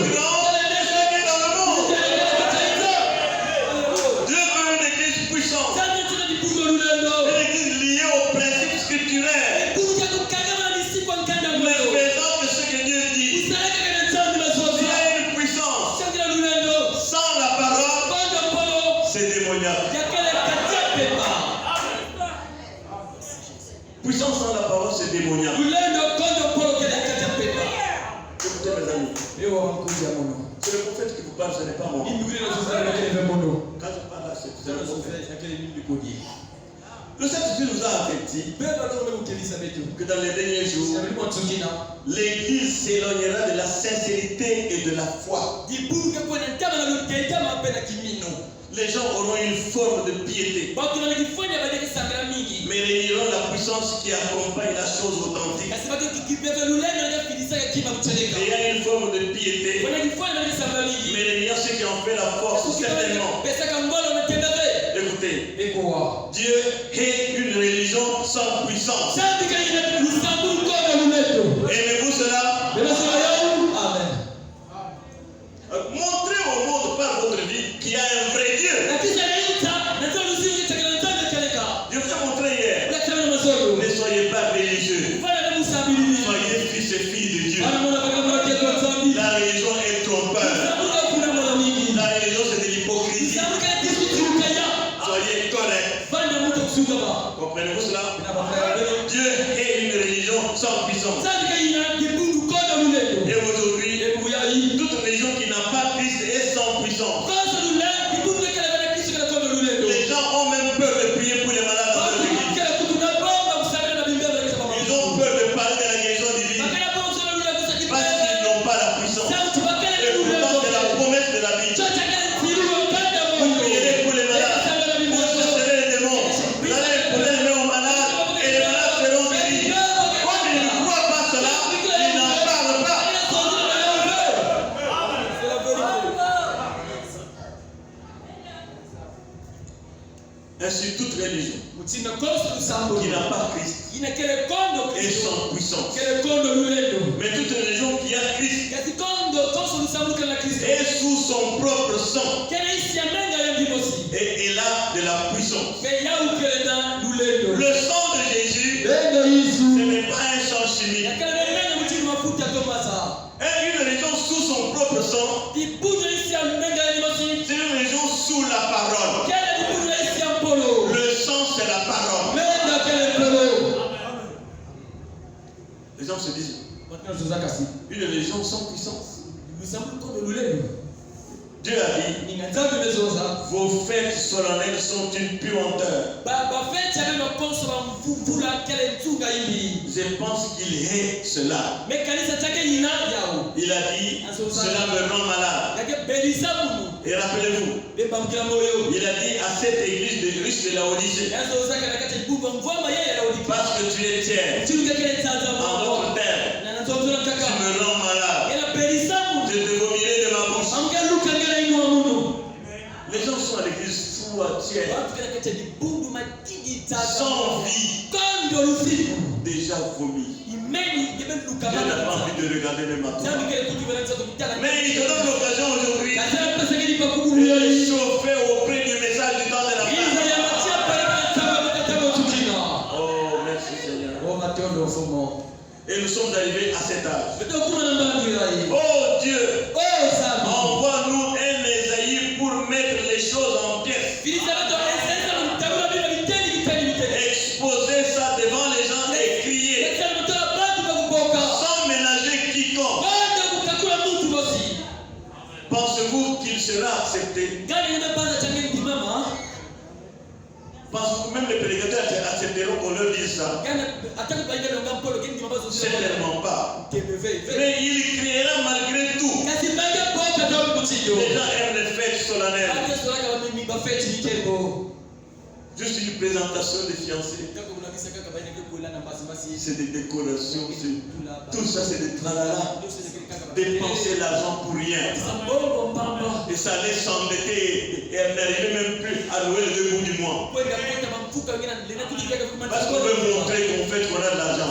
plus grand que celui qui est dans le monde. Dieu veut une église puissante. Une église liée aux principes scripturaires. Mais faisant que ce que Dieu dit. Il y a une puissance. Sans la parole, c'est démoniaque. Puissance sans la parole, c'est démoniaque. Écoutez mes amis, c'est le prophète qui vous parle, ce n'est pas moi. Quand je parle là, c'est le prophète. Le Saint-Esprit nous a avertis que dans les derniers jours, l'Église s'éloignera de la sincérité et de la foi. Les gens auront une forme de piété, mais réuniront la puissance qui accompagne la chose authentique. Il y a une forme de piété, mais réuniront ceux qui en fait la force, certainement. Écoutez, Dieu est une religion sans puissance. Aimez-vous cela? Montrez au monde par votre vie qu'il y a un vrai Dieu. Je vous ai montré hier. Ne soyez pas religieux. Soyez fils et filles de Dieu. La religion est trompeuse. La religion c'est de l'hypocrisie. Soyez corrects. Comprenez-vous cela? Dieu est une religion sans puissance. Et aujourd'hui, toute religion qui n'a pas Christ est sans puissance. Les gens ont même peur de prier pour les malades dans leur église. Ils ont peur de parler de la guérison divine parce qu'ils n'ont pas la puissance. Et pourtant, c'est la promesse de la Bible. Vous prierez pour les malades, vous chasserez les démons, vous allez poser les mains aux malades et les malades seront guéris. Comme ils ne croient pas cela, ils n'en parlent pas. Ainsi, toute religion qui n'a pas Christ est sans puissance. Mais toute religion qui a Christ est sous son propre sang et elle a de la puissance. Le sang de Jésus, ce n'est pas un sang chimique. Une religion sous son propre sang sang. C'est une religion sous la parole. Le sang, c'est la parole. Les gens se disent, une religion sans puissance. Dieu a dit, vos fêtes solennelles sont une puanteur. Je pense qu'il hait cela. Il a dit, cela me rend malade. Et rappelez-vous, il a dit à cette église de riches de Laodicée, parce que tu es tiers en votre terre, tu me rends malade. Je te vomirai de ma bouche. Les gens sont à l'église fous à tiers, sans vie, déjà vomi. Dieu n'a pas envie de regarder les matins. Mais il te donne l'occasion aujourd'hui de chauffer auprès du message du temps de la fin. Oh, merci Seigneur. Et nous sommes arrivés à cet âge. Oh Dieu, envoie-nous un Ésaïe pour mettre les choses en pièces. Exposer ça devant les gens et crier sans ménager quiconque. Pensez-vous qu'il sera accepté? Pensez-vous même les prédicateurs accepteront qu'on leur dise ça? Certainement pas. Mais il criera malgré tout. Les gens aiment les fêtes solennelles. Juste une présentation des fiancés. C'est des décorations. Tout ça, c'est des tralala. Dépenser l'argent pour rien. Et ça allait s'endetter. Et elle n'arrivait même plus à louer le 2 bouts du mois. Parce qu'on veut montrer qu'on fait qu'on a de l'argent.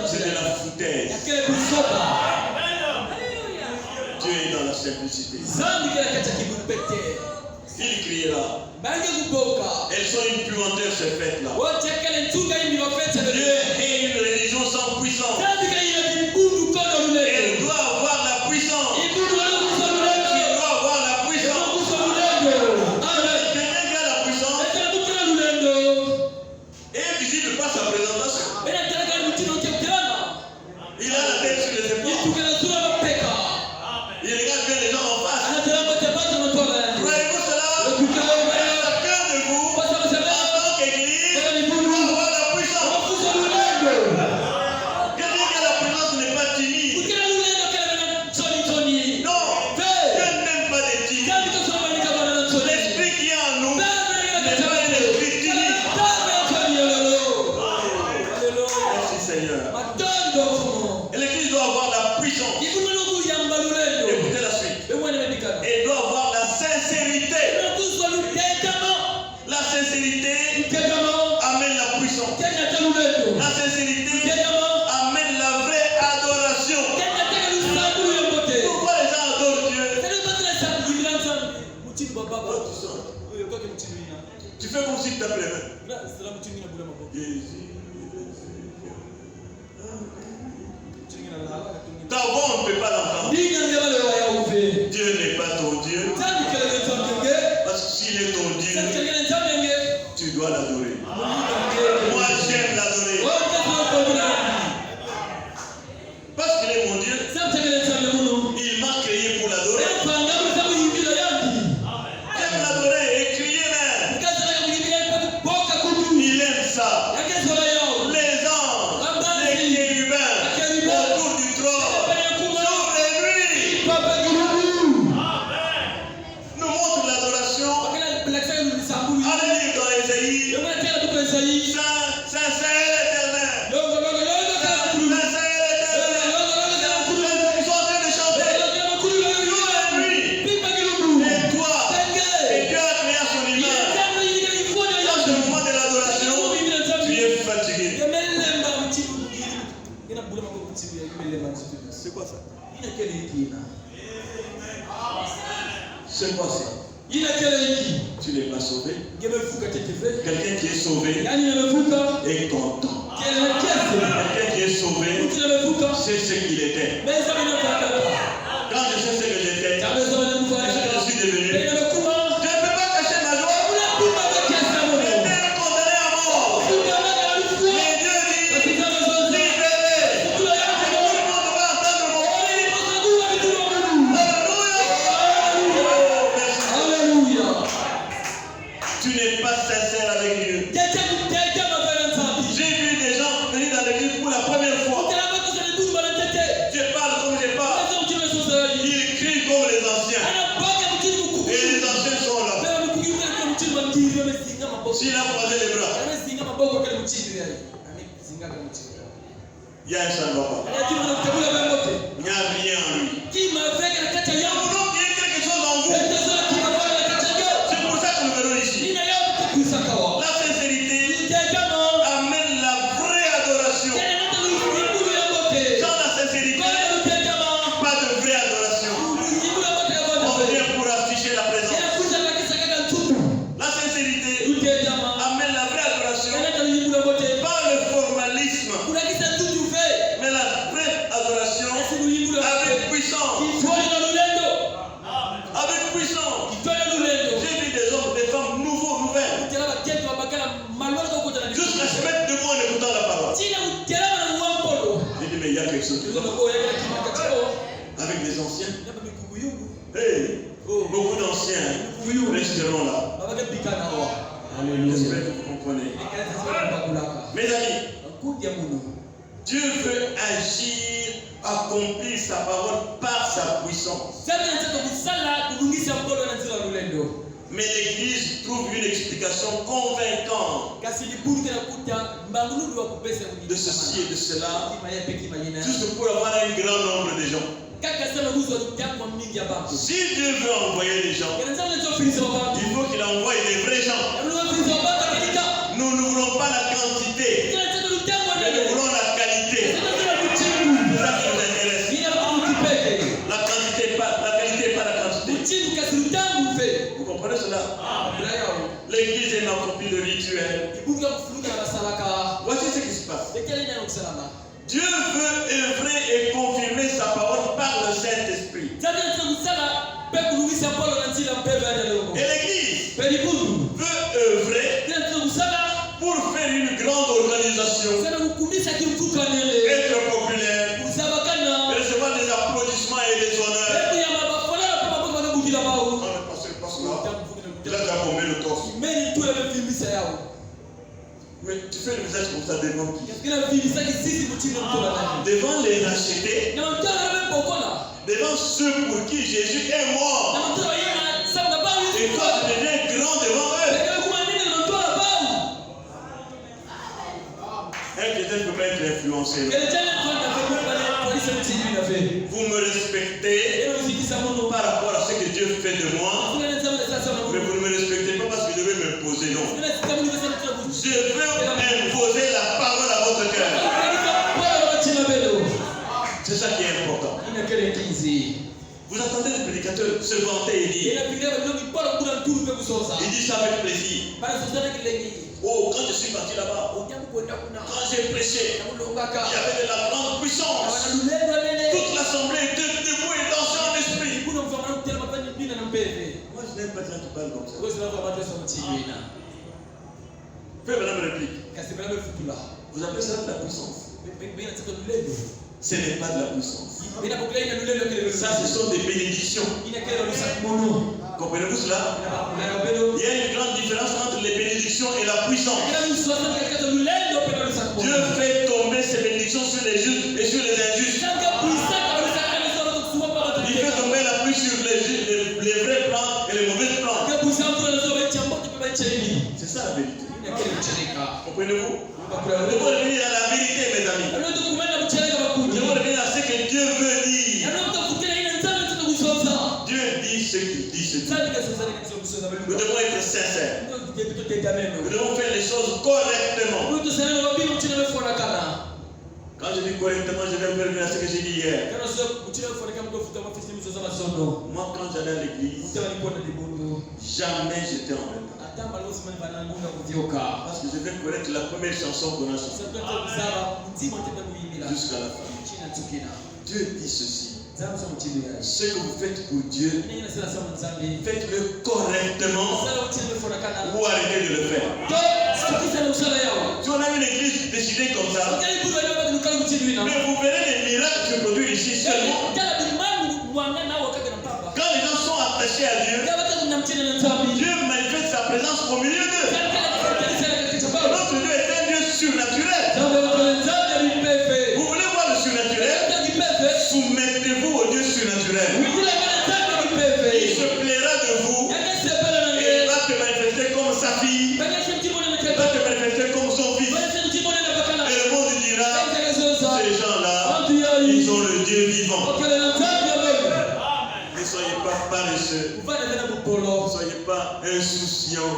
C'est de la foutaise. Dieu est dans la simplicité. Il criera. Elles sont une puanteur ces fêtes-là. Dieu est une religion sans puissance. Elle doit avoir la puissance. Il doit avoir la puissance. Quelqu'un qui a la puissance est visible par sa présentation. Il a la tête sur les épaules. Il regarde bien les gens en face. Croyez-vous cela? Chacun de vous, en tant qu'église, doit avoir la puissance. Quelqu'un qui a la puissance n'est pas timide. Non, Dieu n'aime pas les timides. L'esprit qui est en nous n'est pas un esprit timide. Merci Seigneur. Et l'église doit avoir la puissance. Écoutez la suite. Et doit avoir la sincérité. La sincérité amène la puissance. La sincérité amène la vraie adoration. Pourquoi les gens adorent Dieu? Tu fais comme si tu t'appelais même. Ta voix, on ne peut pas l'entendre. Dieu n'est pas ton Dieu. Parce que s'il est ton Dieu, tu dois l'adorer. Moi, j'aime l'adorer. Parce qu'il est mon Dieu, il m'a créé pour l'adorer. J'aime l'adorer et crier même. Il aime ça. Les anges, les chérubins, autour du trône, sur les nuits, nous montrent l'adoration. Allez lire dans Ésaïe. Saint, Saint, Saint est l'éternel. Saint, Saint est l'éternel. Ils sont en train de chanter. Jour et nuit. Et toi, et Dieu a créé à son image. Dans ce moment de l'adoration, tu es fatigué. C'est quoi ça? C'est quoi ça? Tu n'es pas sauvé. Quelqu'un qui est sauvé est content. Quelqu'un qui est sauvé, c'est ce qu'il était. Quand S'il a croisé les bras, il y a un ça ne va pas. Il n'y a rien en lui. Il y a quelque chose en vous. C'est pour ça que nous venons ici. La sincérité amène la vraie adoration. Sans la sincérité, pas de vraie adoration. On vient pour afficher la présence. La sincérité amène la vraie adoration. Pas le formalisme, mais la vraie adoration avec puissance. Avec puissance. J'ai vu des hommes, des femmes nouveaux, nouvelles, jusqu'à se mettre debout en écoutant la parole. J'ai dit, mais il y a quelque chose qui va pas. Avec des anciens. Hey, beaucoup d'anciens resteront là. J'espère que vous comprenez. Mes amis, Dieu veut agir, accomplir sa parole par sa puissance. Mais l'Église trouve une explication convaincante de ceci et de cela, juste pour avoir un grand nombre de gens. Si Dieu veut envoyer des gens, il faut qu'il envoie des vrais gens. Nous ne voulons pas la quantité, mais nous voulons la qualité. C'est ça qui nous intéresse. La qualité, pas la quantité. Vous comprenez cela? L'église est accomplie de rituels. Voici ce qui se passe. Dieu veut œuvrer et confirmer sa parole par le Saint-Esprit. Et l'Église veut œuvrer pour faire une grande organisation, être populaire, recevoir des applaudissements et des honneurs. Il a déjà bombé le torse. Mais tu fais le visage comme ça devant qui? Devant les rachetés, devant ceux pour qui Jésus est mort. Et toi tu deviens grand devant eux. Un chrétien peut pas être influencé. Vous me respectez par rapport à ce que Dieu fait de moi, mais vous ne me respectez pas parce que je vais m'imposer, non. Je veux imposer la parole à votre cœur. C'est ça qui est important. Vous entendez le prédicateur se vanter et dire, il dit ça avec plaisir. Oh, quand je suis parti là-bas, quand j'ai prêché, il y avait de la grande puissance. Toute l'assemblée était debout et dansait en esprit. Moi, je n'aime pas dire tu parles comme ça. Fais madame réplique. Vous appelez ça de la puissance? Ce n'est pas de la puissance. Ça, ce sont des bénédictions. Comprenez-vous cela? Il y a une grande différence entre les bénédictions et la puissance. Dieu fait tomber ses bénédictions sur les justes et sur les injustes. Il fait tomber la pluie sur les vrais plans et les mauvais plans. C'est ça la vérité. Comprenez-vous? Nous devons revenir à la vérité, mes amis. Nous devons revenir à ce que Dieu veut dire. Dieu dit ce qu'il dit. Nous devons être sincères. Nous devons faire les choses correctement. Quand je dis correctement, je vais revenir à ce que j'ai dit hier. Moi, quand j'allais à l'église, jamais j'étais en retard. Parce que je vais connaître la première chanson qu'on a chantée jusqu'à la fin. Dieu dit ceci. Ce que vous faites pour Dieu, faites-le correctement ou arrêtez de le faire. Si on a une église décidée comme ça, mais vous verrez les miracles se produire ici seulement quand les gens sont attachés à Dieu. Dieu manifeste sa présence au milieu d'eux. Notre Dieu est un Dieu surnaturel. Vous voulez voir le surnaturel? Soumettez-vous au Dieu surnaturel. Il se plaira de vous et il va te manifester comme sa fille. fille va te manifester comme son fils. Et le monde dira, ces gens-là, ils ont le Dieu vivant. Ne soyez pas paresseux. Ne soyez pas insouciants.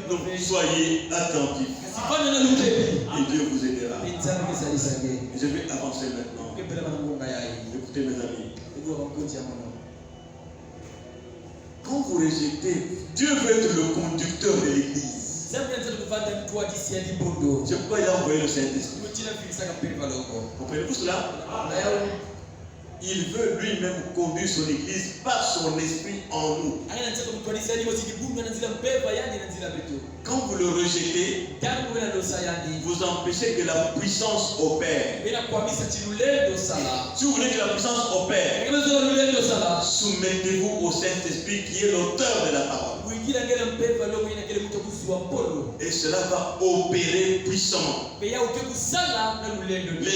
Donc soyez attentifs. Et Dieu vous aidera. Et je vais avancer maintenant. Écoutez mes amis. Quand vous rejetez, Dieu veut être le conducteur de l'église. C'est pourquoi il a envoyé le Saint-Esprit. Comprenez-vous cela? Il veut lui-même conduire son église par son esprit en nous. Quand vous le rejetez, vous empêchez que la puissance opère. Si vous voulez que la puissance opère, soumettez-vous au Saint-Esprit qui est l'auteur de la parole. Et cela va opérer puissamment. Les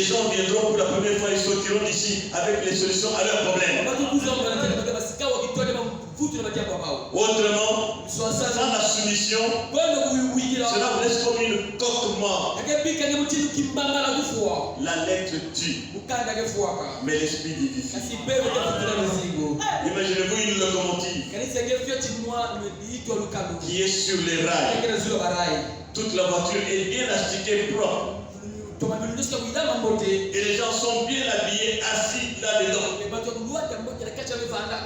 gens viendront pour la première fois, ils sortiront d'ici avec les solutions à leurs problèmes. Autrement, sans la soumission, cela vous laisse comme une coque morte. La lettre tue, mais l'esprit vivifie. Imaginez-vous une locomotive qui est sur les rails. Toute la voiture est bien astiquée, propre. Et les gens sont bien habillés, assis là-dedans.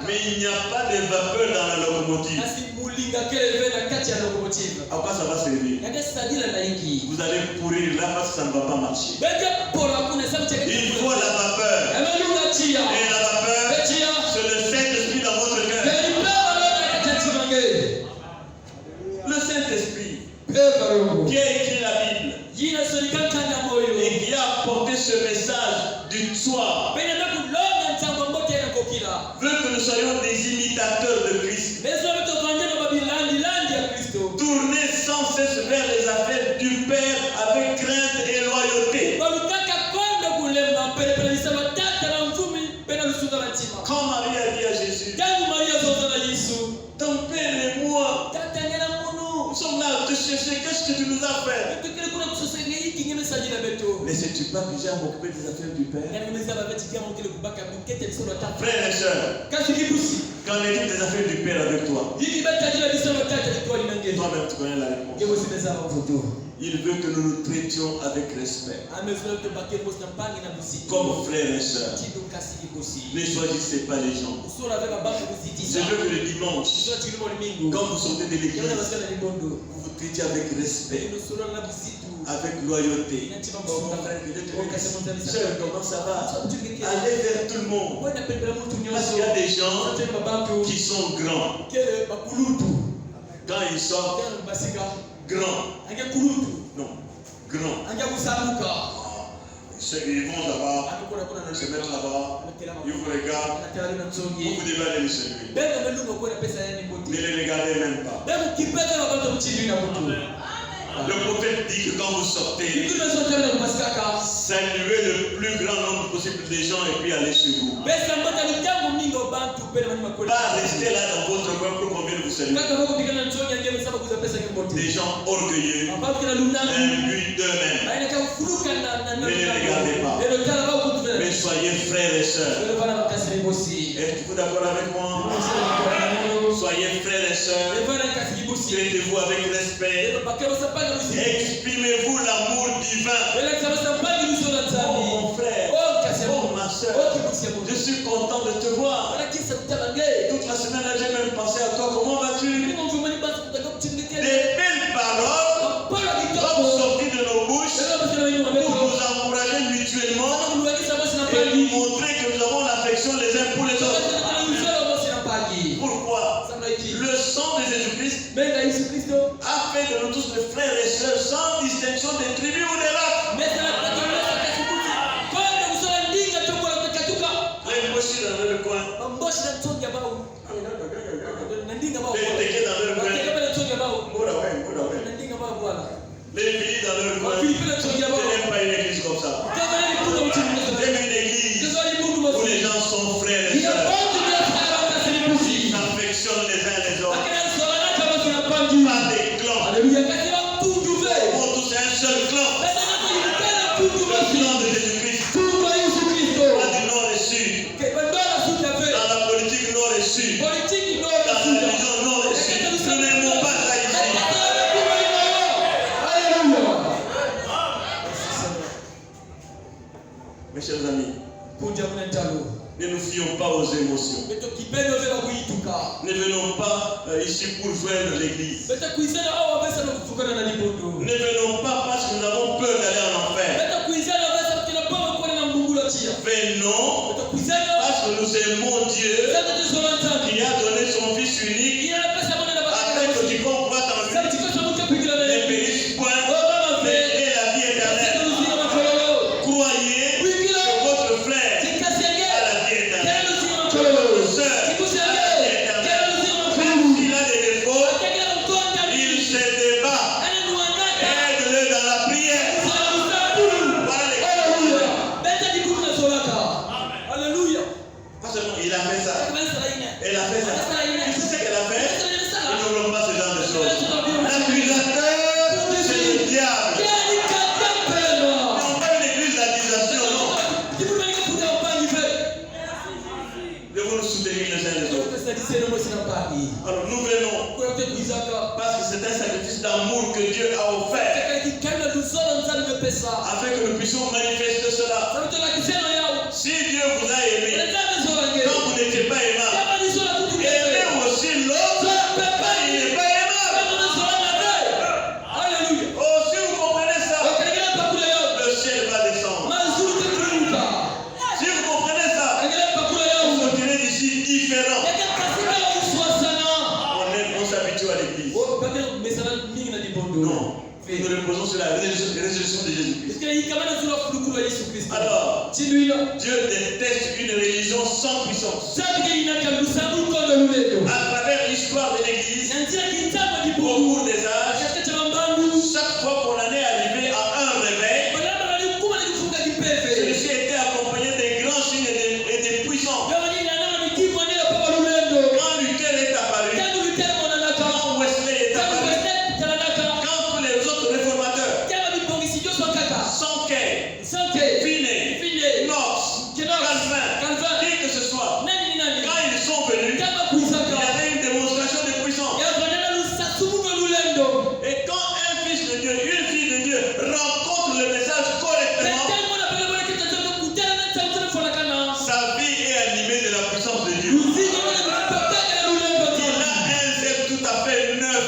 Mais il n'y a pas de vapeur dans la locomotive. À quoi ça va servir? Vous allez pourrir là parce que ça ne va pas marcher. Il faut la vapeur. Et la vapeur, c'est le Saint-Esprit dans votre cœur. Le Saint-Esprit qui a écrit la Bible et qui a apporté ce message du soir veut que nous soyons des imitateurs de Christ. Tournez sans cesse vers les affaires du Père avec crainte et loyauté. Quand Marie a dit à Jésus, ton Père et moi, nous sommes là à te chercher, qu'est-ce que tu nous as fait? Ne sais-tu pas que j'ai à m'occuper des affaires du Père? Frères et sœurs, qu'en est-il des affaires du Père avec toi? Toi-même tu connais la réponse. Il veut que nous nous traitions avec respect. Comme frères et sœurs. Ne choisissez pas les gens. Je veux que le dimanche, quand vous sortez de l'église, vous vous traitiez avec respect, avec loyauté. Oh mon frère, sœur, comment ça va? Allez vers tout le monde. Parce qu'il y a des gens qui sont grands. Quand ils sortent, grand. Non, grand. Ils vont là-bas, se mettent là-bas, ils vous regardent, vous devez aller les saluer. Ne les regardez même pas. Le prophète dit que quand vous sortez, saluez le plus grand nombre possible de gens et puis allez chez vous. Pas rester là dans votre coin pour qu'on vienne vous saluer. Des gens orgueilleux, imbues d'eux-mêmes. Ne les regardez pas. Mais soyez frères et sœurs. Êtes-vous d'accord avec moi? Soyez frères et sœurs. Traitez-vous avec respect. Exprimez-vous l'amour divin. Oh mon frère, oh ma soeur, je suis content de te voir. Toute la semaine là, j'ai même pensé à toi. Comment vas-tu? Des belles paroles vont sortir de nos bouches pour nous encourager mutuellement et nous montrer que nous avons l'affection les uns pour les autres. Pourquoi? Le sang de Jésus-Christ a fait de nous tous les frères et sœurs sans distinction des tribus ou des races. Les mochis dans le coin. Les filles dans leur coin. Je n'aime pas une église comme ça. J'aime une église où les gens sont frères et sœurs. Ils s'affectionnent les uns les autres. Pas des fions pas aux émotions. beto kipendo vema kuituka Ne venons pas ici pour joindre l'église. beto kuizana au wabesa na kufukana na libondo Ne venons pas parce que nous avons peur d'aller en enfer. beto kuizana wabesa kila pao kwa na mbungula chia Venons beto kuizana parce que nous aimons Dieu sasa tuzolanta qui a donné son Fils unique ila pesa mwana na afin que quiconque croit en sasa lui tikosa mtu kuingia ne na périsse point, oh baba mais fe ait la vie éternelle. Croyez que votre frère a la vie éternelle, que votre soeur a la vie éternelle. Même s'il a des défauts, il se débat. Aide-le dans la prière. Voilà les pas seulement il a fait ça. Elle a fait ça. Tu sais ce qu'elle a fait? Nous n'oublions pas ce genre de choses. L'accusateur, c'est le diable. Non, pas une église d'accusation, non. Devons nous soutenir les uns les autres. Alors nous venons parce que c'est un sacrifice d'amour que Dieu a offert afin que nous puissions manifester cela. Si Dieu vous a aimé, quand vous n'étiez pas aimable, aimez aussi l'autre quand il n'est pas aimable. Oh, si vous comprenez ça, le ciel va descendre. Si vous comprenez ça, vous sortirez d'ici différent. On s'habitue à l'église. Non. Nous reposons sur la résurrection de Jésus-Christ. Alors, Dieu déteste une religion sans puissance. À travers l'histoire de l'Église, au cours des âges, chaque fois qu'on en est arrivé à un réveil, celui-ci était accompagné des grands signes et des puissants. Quand Luther est apparu, quand Wesley est apparu, quand tous les autres réformateurs, Sankey, Finney, Knox, Calvin, qui que ce soit, quand ils sont venus, il y avait une démonstration de puissance. Et quand un fils de Dieu, une fille de Dieu rencontre le message correctement, sa vie est animée de la puissance de Dieu. Il a un zèle tout à fait neuf.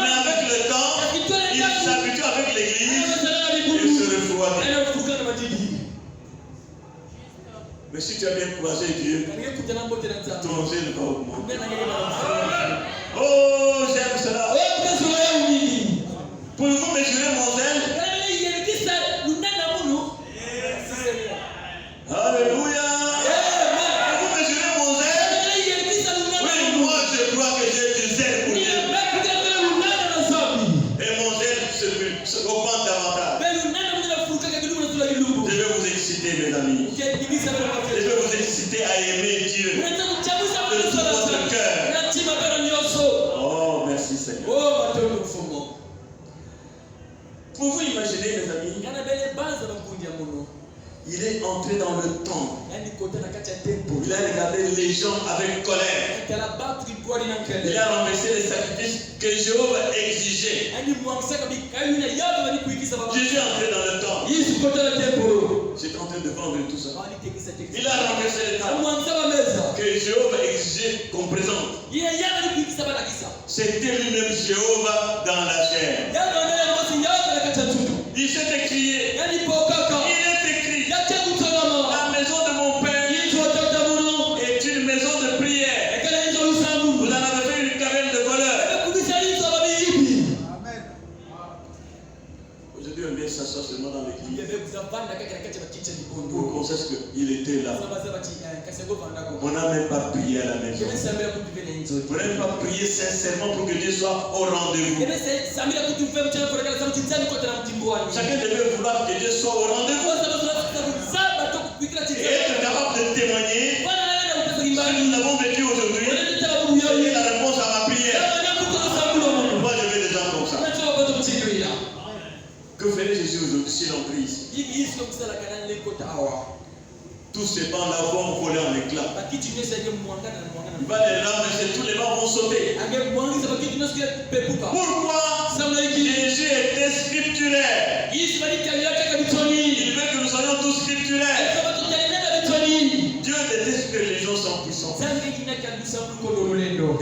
Mais avec le temps, il s'habitue avec l'église et se refroidit. Mais si tu as bien croisé Dieu, ton zèle va augmenter. Oh, j'aime cela. Pouvez-vous mesurer mon zèle? Alléluia. Pouvez-vous mesurer mon zèle? Oui, moi je crois que j'ai du zèle pour Dieu. Et mon zèle se augmente davantage. Je vais vous exciter, mes amis. Je vais vous exciter à aimer Dieu de tout votre cœur. Oh, merci Seigneur. Pouvez-vous imaginer, mes amis, il est entré dans le temple. Il a regardé les gens avec colère. Il a renversé les sacrifices que Jéhovah exigeait. Jésus est entré dans le temple. J'étais en train de vendre tout ça. Il a renversé les tables que Jéhovah exigeait qu'on présente. C'était lui-même Jéhovah dans la chair. Il s'est écrié. Il est écrit. La maison de mon Père est une maison de prière. Vous en avez fait une caverne de voleurs. Aujourd'hui, on vient s'asseoir seulement dans l'église pour qu'on sache qu'il était là. On n'a même pas prié à la maison. On n'a même pas prié sincèrement pour que Dieu soit au rendez-vous. Chacun devait vouloir que Dieu soit au rendez-vous et être capable de témoigner. Si nous l'avons vécu aujourd'hui, c'est la réponse à ma prière. Moi, je veux des gens comme ça. Que ferait Jésus aujourd'hui s'il en prie ici? Tous ces bancs-là vont voler en éclats. Il va les renverser, tous les bancs vont sauter. Pourquoi? Jésus était scripturaire. Il veut que nous soyons tous scripturaires.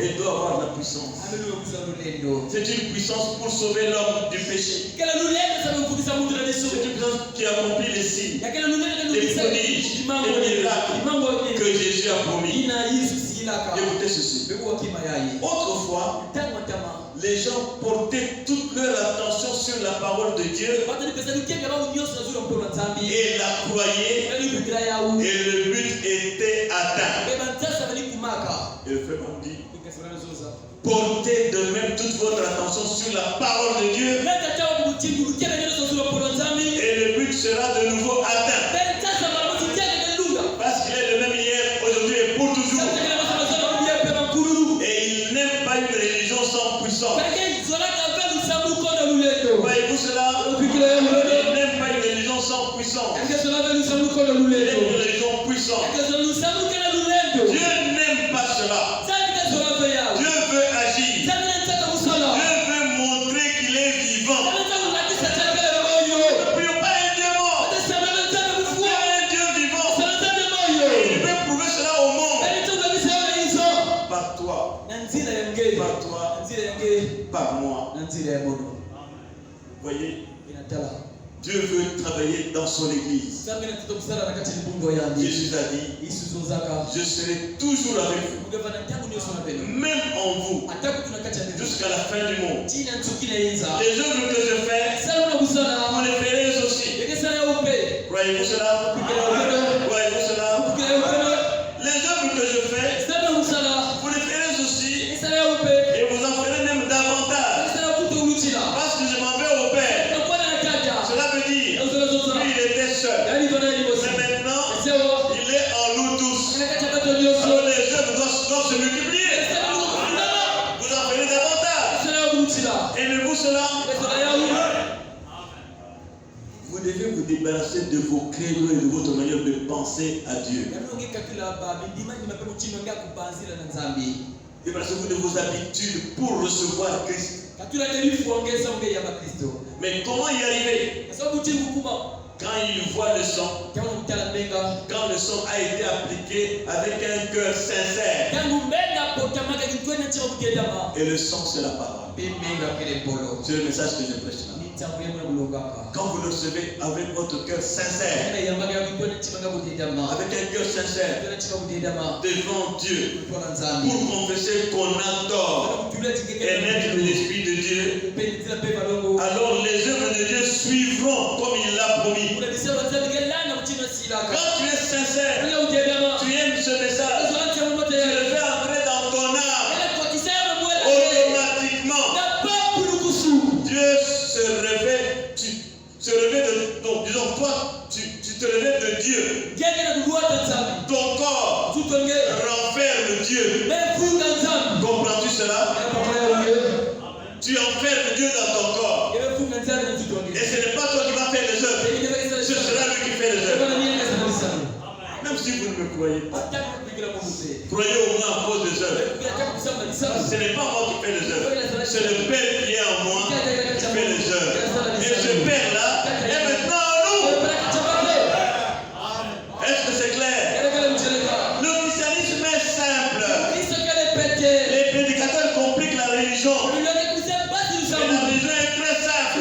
Et doit avoir la puissance. C'est une puissance pour sauver l'homme du péché. C'est une puissance qui accomplit les signes, les prodiges, les miracles que Jésus a promis. Écoutez ceci. Autrefois, les gens portaient toute leur attention sur la parole de Dieu et la croyaient, et le but était atteint. Et le frère m'a dit, portez de même toute votre attention sur la parole de Dieu et le but sera de nouveau atteint. Parce qu'il est le même hier, aujourd'hui et pour toujours. Et il n'aime pas une religion sans puissance. Voyez-vous cela? Il n'aime pas une religion sans puissance. Il aime une religion puissante. Dieu n'aime pas cela. Dieu veut agir. Dieu veut montrer qu'il est vivant. Ne prions pas un Dieu mort. Dieu est un Dieu vivant. Et il veut prouver cela au monde. Par toi. Par toi. Par moi. Voyez, Dieu veut travailler dans son église. Jésus a dit, je serai toujours avec vous, même en vous, jusqu'à la fin du monde. Les œuvres que je fais, vous les ferez aussi. Croyez-vous cela? Croyez-vous cela? Les œuvres que je fais, vous les ferez aussi, et vous en ferez même davantage. Parce que je m'en vais au Père. Cela veut dire, lui il était seul. Mais maintenant, il est en nous tous. Alors les œuvres doivent se multiplier. Vous en ferez davantage. Aimez-vous cela? Vous devez vous débarrasser de vos créneaux et de votre manière de penser à Dieu. Débarrassez-vous de vos habitudes pour recevoir Christ. Mais comment y arriver? Quand il voit le sang, quand le sang a été appliqué avec un cœur sincère, et le sang c'est la parole. C'est le message que je prêche là. Quand vous le recevez avec votre cœur sincère, avec un cœur sincère devant Dieu, pour confesser qu'on adore et naître de l'Esprit de Dieu, alors les œuvres de Dieu suivront comme il l'a promis. Quand tu es sincère, tu aimes ce message, tu le fais entrer dans ton âme. Automatiquement, Dieu se révèle, disons toi, tu te révèles de Dieu. Ton corps renferme Dieu. Comprends-tu cela? Tu enfermes Dieu dans ton corps. Et ce n'est pas toi qui vas faire les œuvres. Ce sera lui qui fait les œuvres. Même si vous ne me croyez pas, croyez au moins à cause des œuvres. Ce n'est pas moi qui fais les œuvres. C'est le Père qui est en moi qui fait les œuvres. Et ce Père-là est maintenant en nous. Est-ce que c'est clair? Le christianisme est simple. Les prédicateurs compliquent la religion. Mais la religion est très simple.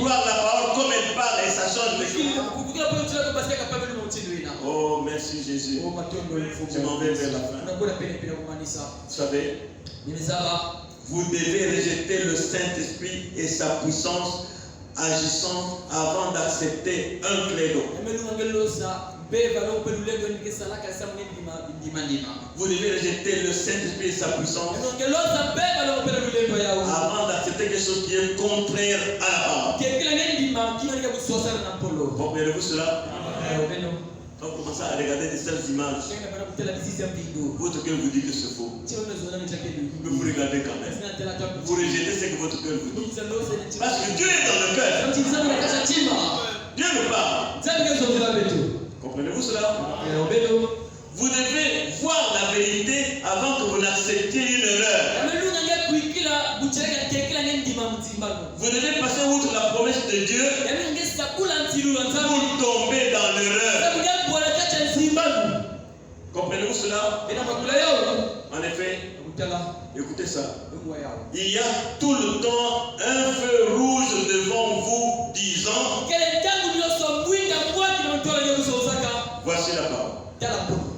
Voir la parole comme elle parle et ça change les choses. Oh, merci Jésus. Je m'en vais vers la fin. Vous savez, vous devez rejeter le Saint-Esprit et sa puissance agissant avant d'accepter un credo. Vous devez rejeter le Saint-Esprit et sa puissance avant d'accepter quelque chose qui est contraire à la parole. Comprenez-vous cela? Quand vous commencez à regarder de telles images, votre cœur vous dit que c'est faux. Mais vous regardez quand même. Vous rejetez ce que votre cœur vous dit. Parce que Dieu est dans le cœur. Dieu nous parle. Comprenez-vous cela? Vous devez voir la vérité avant que vous n'acceptiez une erreur. Vous devez passer outre la promesse de Dieu pour tomber dans l'erreur. Comprenez-vous cela? Ina makula yao. En effet, Utala. écoutez ça. Ngwa yao. Il y a tout le temps un feu rouge devant vous disant Kele tangu nyoso mwinda mwati na mtola nyoso osaka. voici la parole. Tala pono.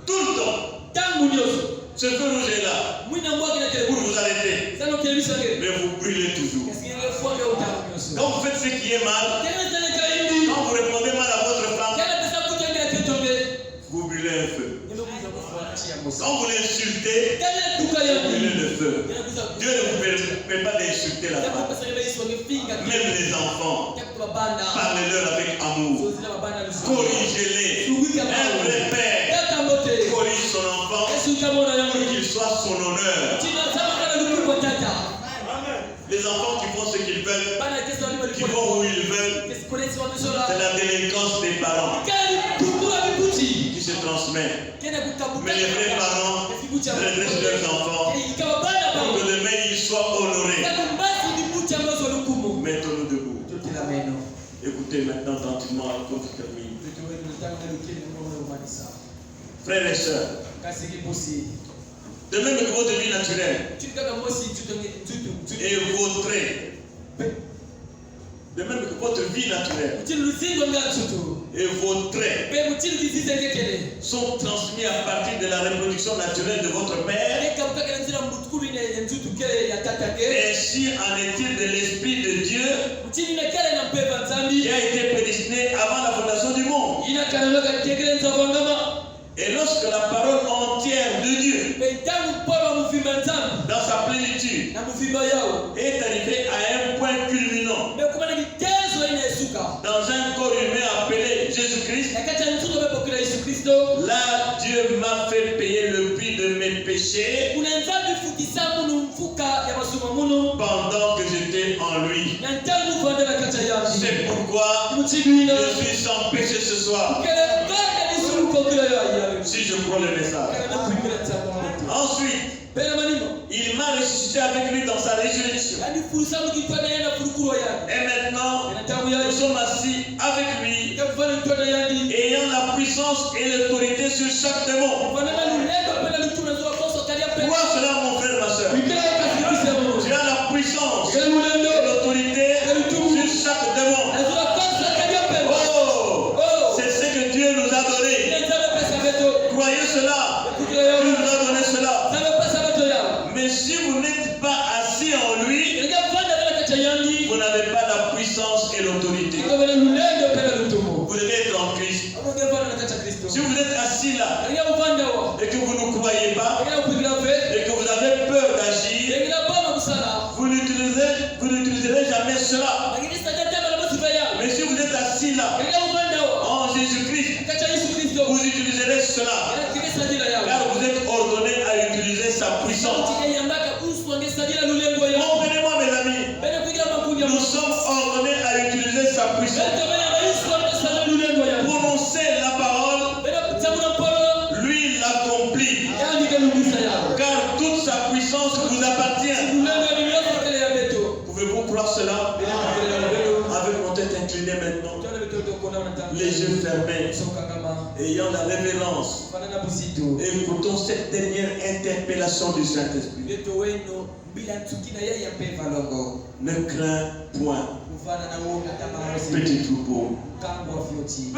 Tout le temps, Tangu nyoso. ce feu rouge est là Mwinda mwati na kele pour pono. vous arrêter, Sano kele bisage. mais vous brûlez toujours. Kasi ile fonga utangu nyoso. Quand vous faites ce qui est mal, Kele tele kaindi. quand vous répondez mal à votre femme, Kele pesa kutenga ketombe. vous brûlez un feu. Ndio kuza kufuatia mosa. Quand vous l'insultez, Kele vous tukaya. brûlez le feu. Kele kuza. Dieu ne vous permet pas d'insulter la Japo femme. pesa ile isonge finga. Même les enfants, Japo banda. parlez-leur avec amour. Sozila babanda lusu. Corrigez-les. Un vrai père Yakamote. corrige son enfant Yesu kamona yangu. pour qu'il soit son honneur. Tina sama kana lukuko tata. Les enfants qui font ce qu'ils veulent, Bana kesa wali qui vont où ils veulent, Kesi konesi wa misola. c'est la délinquance des parents Kali kukura bibuti. qui se transmet. Kena kukabuka. Mais les vrais parents redressent leurs enfants Ikawa bana pour que ba. demain ils soient honorés. Kakumbasi bibuti ambazo lukumu. Mettons-nous debout. Tutila meno. Écoutez maintenant attentivement quand je termine. Tutuwe tunataka lukili mmoja umanisa. Frères et sœurs, Kasi kibusi. de même que votre vie naturelle Tukaka mosi tutonge tutu. et vos traits, de même que votre vie naturelle Mutili luzingo ngatutu. et vos traits Pe mutili kizise kekele. sont transmis à partir de la reproduction naturelle de votre père, Eka mukaka nzira mbutukuru ine nzutu kele ya tata ke. ainsi en est-il de l'Esprit de Dieu Mutili ne kele na mpeva nzambi. qui a été prédestiné avant la fondation du monde. Ina kanaloka tekele nzavangama. Et lorsque la parole entière de Dieu, Pe tangu polo muvimba nzambi. dans sa plénitude, Na muvimba yao. est arrivée à un point culminant Mekumana kitezo ine suka. dans un corps humain appelé Jésus-Christ, Nakati ya nzuto bepokela Yesu Kristo. là Dieu m'a fait payer le prix de mes péchés Kuna nzambi futisa munu mfuka ya masuma munu. pendant que j'étais en lui. Na ntangu vanda na kata ya. C'est pourquoi Mutibina. je suis sans péché ce soir, Kele banda nisuru kokila ya ya. si je crois le message. Kana kuimira tsamu. Ensuite, Pena manimo. il m'a ressuscité avec lui dans sa résurrection. Yani fursa mukitwana yana furukuro ya. Et maintenant, Na tamu ya. nous sommes assis avec lui, Kafana mtwana yani. ayant la puissance et l'autorité sur chaque démon. Vanana lulendo pena lutuna zo koso kalia pena. Vois cela, mon frère, ma soeur. Mikela kasirisa mo. Tu as la puissance Kele lulendo. et l'autorité sur chaque démon. Azura koso kalia pena. Oh, c'est ce que Dieu nous a donné. Nzaba pesa beto. Croyez cela. Kukila ya. Dieu nous a donné cela. Nzaba pesa beto ya. Mais si vous n'êtes pas assis en lui, Kile vanda na kata yangi. vous n'avez pas la puissance et l'autorité. Kile lulendo pena lutumo. Vous devez être en Christ. Hapo ngevana na kata Kristo. Si vous êtes assis là Kile vanda wa. et que vous ne croyez pas Kile kukila ve. et que vous avez peur d'agir, Kile baba kusala. vous n'utiliserez jamais cela. Lakini sasa tena na mtu ya. Mais si vous êtes assis là Kile vanda wa. en Jésus-Christ, Kata Yesu Kristo. vous utiliserez cela. Kile sadila ya. Car vous êtes ordonné à utiliser sa puissance. Comprenez-moi mes amis, nous sommes ordonnés à utiliser sa puissance. Prononcer la parole, lui l'accomplit. Car toute sa puissance vous appartient. Pouvez-vous croire cela? Avec mon tête inclinée maintenant, les yeux fermés, ayant la révérence, écoutons cette dernière interpellation du Saint-Esprit. Ne crains point, petit troupeau. Peu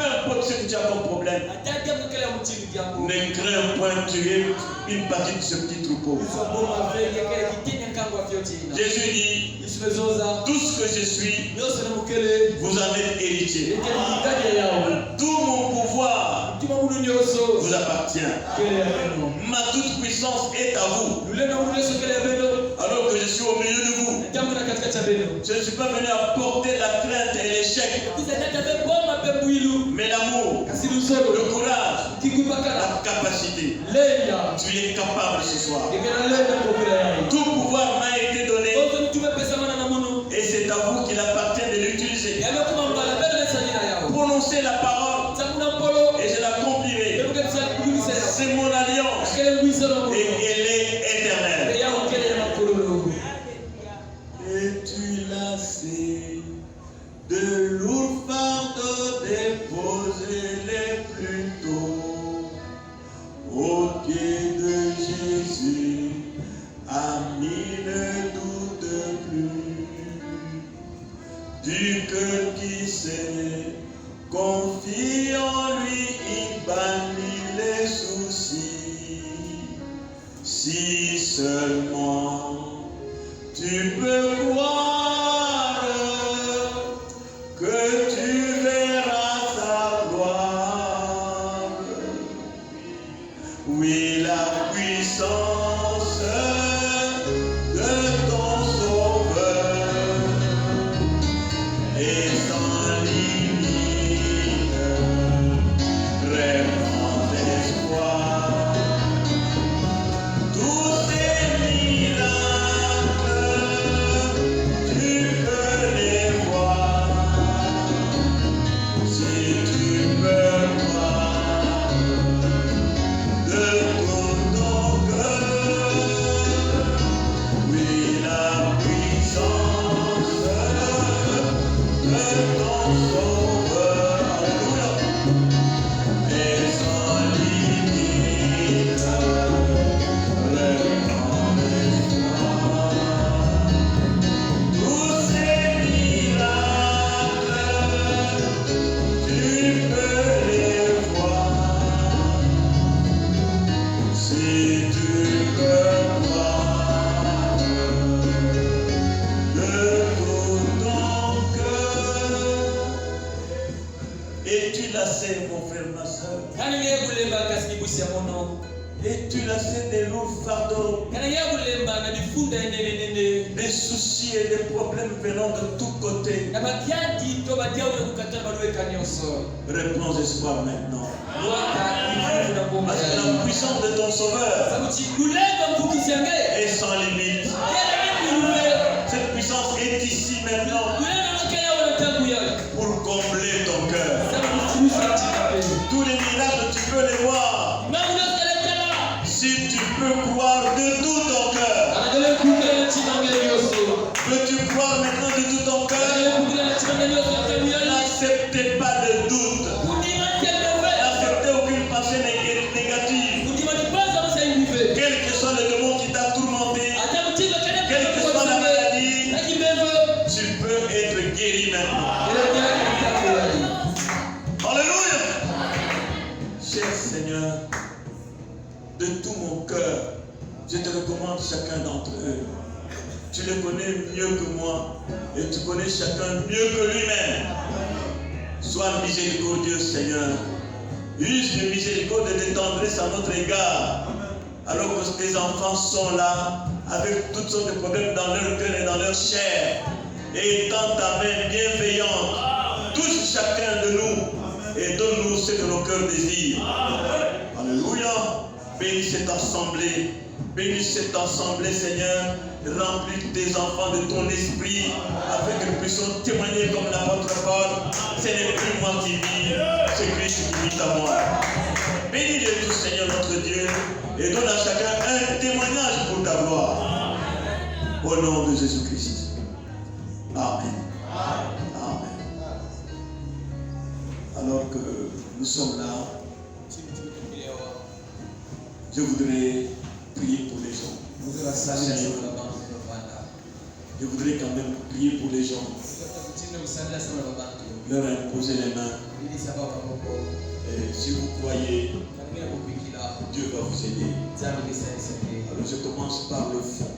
importe ce que tu as comme problème, ne crains point, tu es une partie de ce petit troupeau. Jésus dit, tout ce que je suis, vous en êtes héritier. Tout mon pouvoir vous appartient. Ma toute puissance est à vous. Alors que je suis au milieu de vous, je ne suis pas venu apporter la crainte et l'échec, mais l'amour, le courage, la capacité. Tu es capable ce soir. Tout pouvoir m'a été donné et c'est à vous qu'il appartient de l'utiliser. Prononcez la parole et je l'accomplirai. C'est mon alliance et elle est éternelle. Es-tu lassé de lourds fardeaux, déposez-les plus tôt Oui, la puissance de ton Sauveur est sans limite, très grand espoir. Tous ces miracles, tu peux les voir, si tu peux croire de tout ton cœur. Oui, la puissance de ton Sauveur, alléluia, est sans limite, très grand espoir. Tous ces miracles, tu peux les voir, si tu peux croire de tout ton cœur. Es-tu lassé, mon frère, ma soeur? Kanenge kulemba kasi kusia mono. Es-tu lassé des lourds fardeaux, Kanenge kulemba na bifunda nene. des soucis et des problèmes venant de tous côtés? Na bakiati to badia ule kukatana balwe kanyoso. Reprends espoir maintenant. Waka ifu na bomba. Parce que la puissance de ton Sauveur Sabuti kulemba mfukisange. est sans limite. Cette puissance est ici maintenant pour combler ton cœur. Tous les miracles, tu peux les voir. Si tu peux croire de tout ton cœur. Peux-tu croire maintenant de tout ton cœur? N'acceptez pas de doute. N'acceptez aucune pensée négative. Quel que soit le démon qui t'a tourmenté, quelle que soit la maladie, tu peux être guéri maintenant. Alléluia. Cher Seigneur, de tout mon cœur, je te recommande chacun d'entre eux. Tu les connais mieux que moi et tu connais chacun mieux que lui-même. Sois miséricordieux, Seigneur. Use de miséricorde et de tendresse à notre égard, alors que tes enfants sont là avec toutes sortes de problèmes dans leur cœur et dans leur chair. Et étends ta main bienveillante, touche chacun de nous et donne-nous ce que nos cœurs désirent. Alléluia. Bénis cette assemblée. Bénis cette assemblée, Seigneur. Remplis tes enfants de ton esprit afin que nous puissions témoigner comme l'apôtre Paul. Ce n'est plus moi qui vis, c'est Christ qui vit à moi. Bénis-les tous, Seigneur notre Dieu, et donne à chacun un témoignage pour ta gloire. Au nom de Jésus-Christ. Amen. Amen. Alors que nous sommes là, je voudrais prier pour les gens. Je voudrais quand même prier pour les gens. Leur imposer les mains. Et si vous croyez, Dieu va vous aider. Alors je commence par le fond.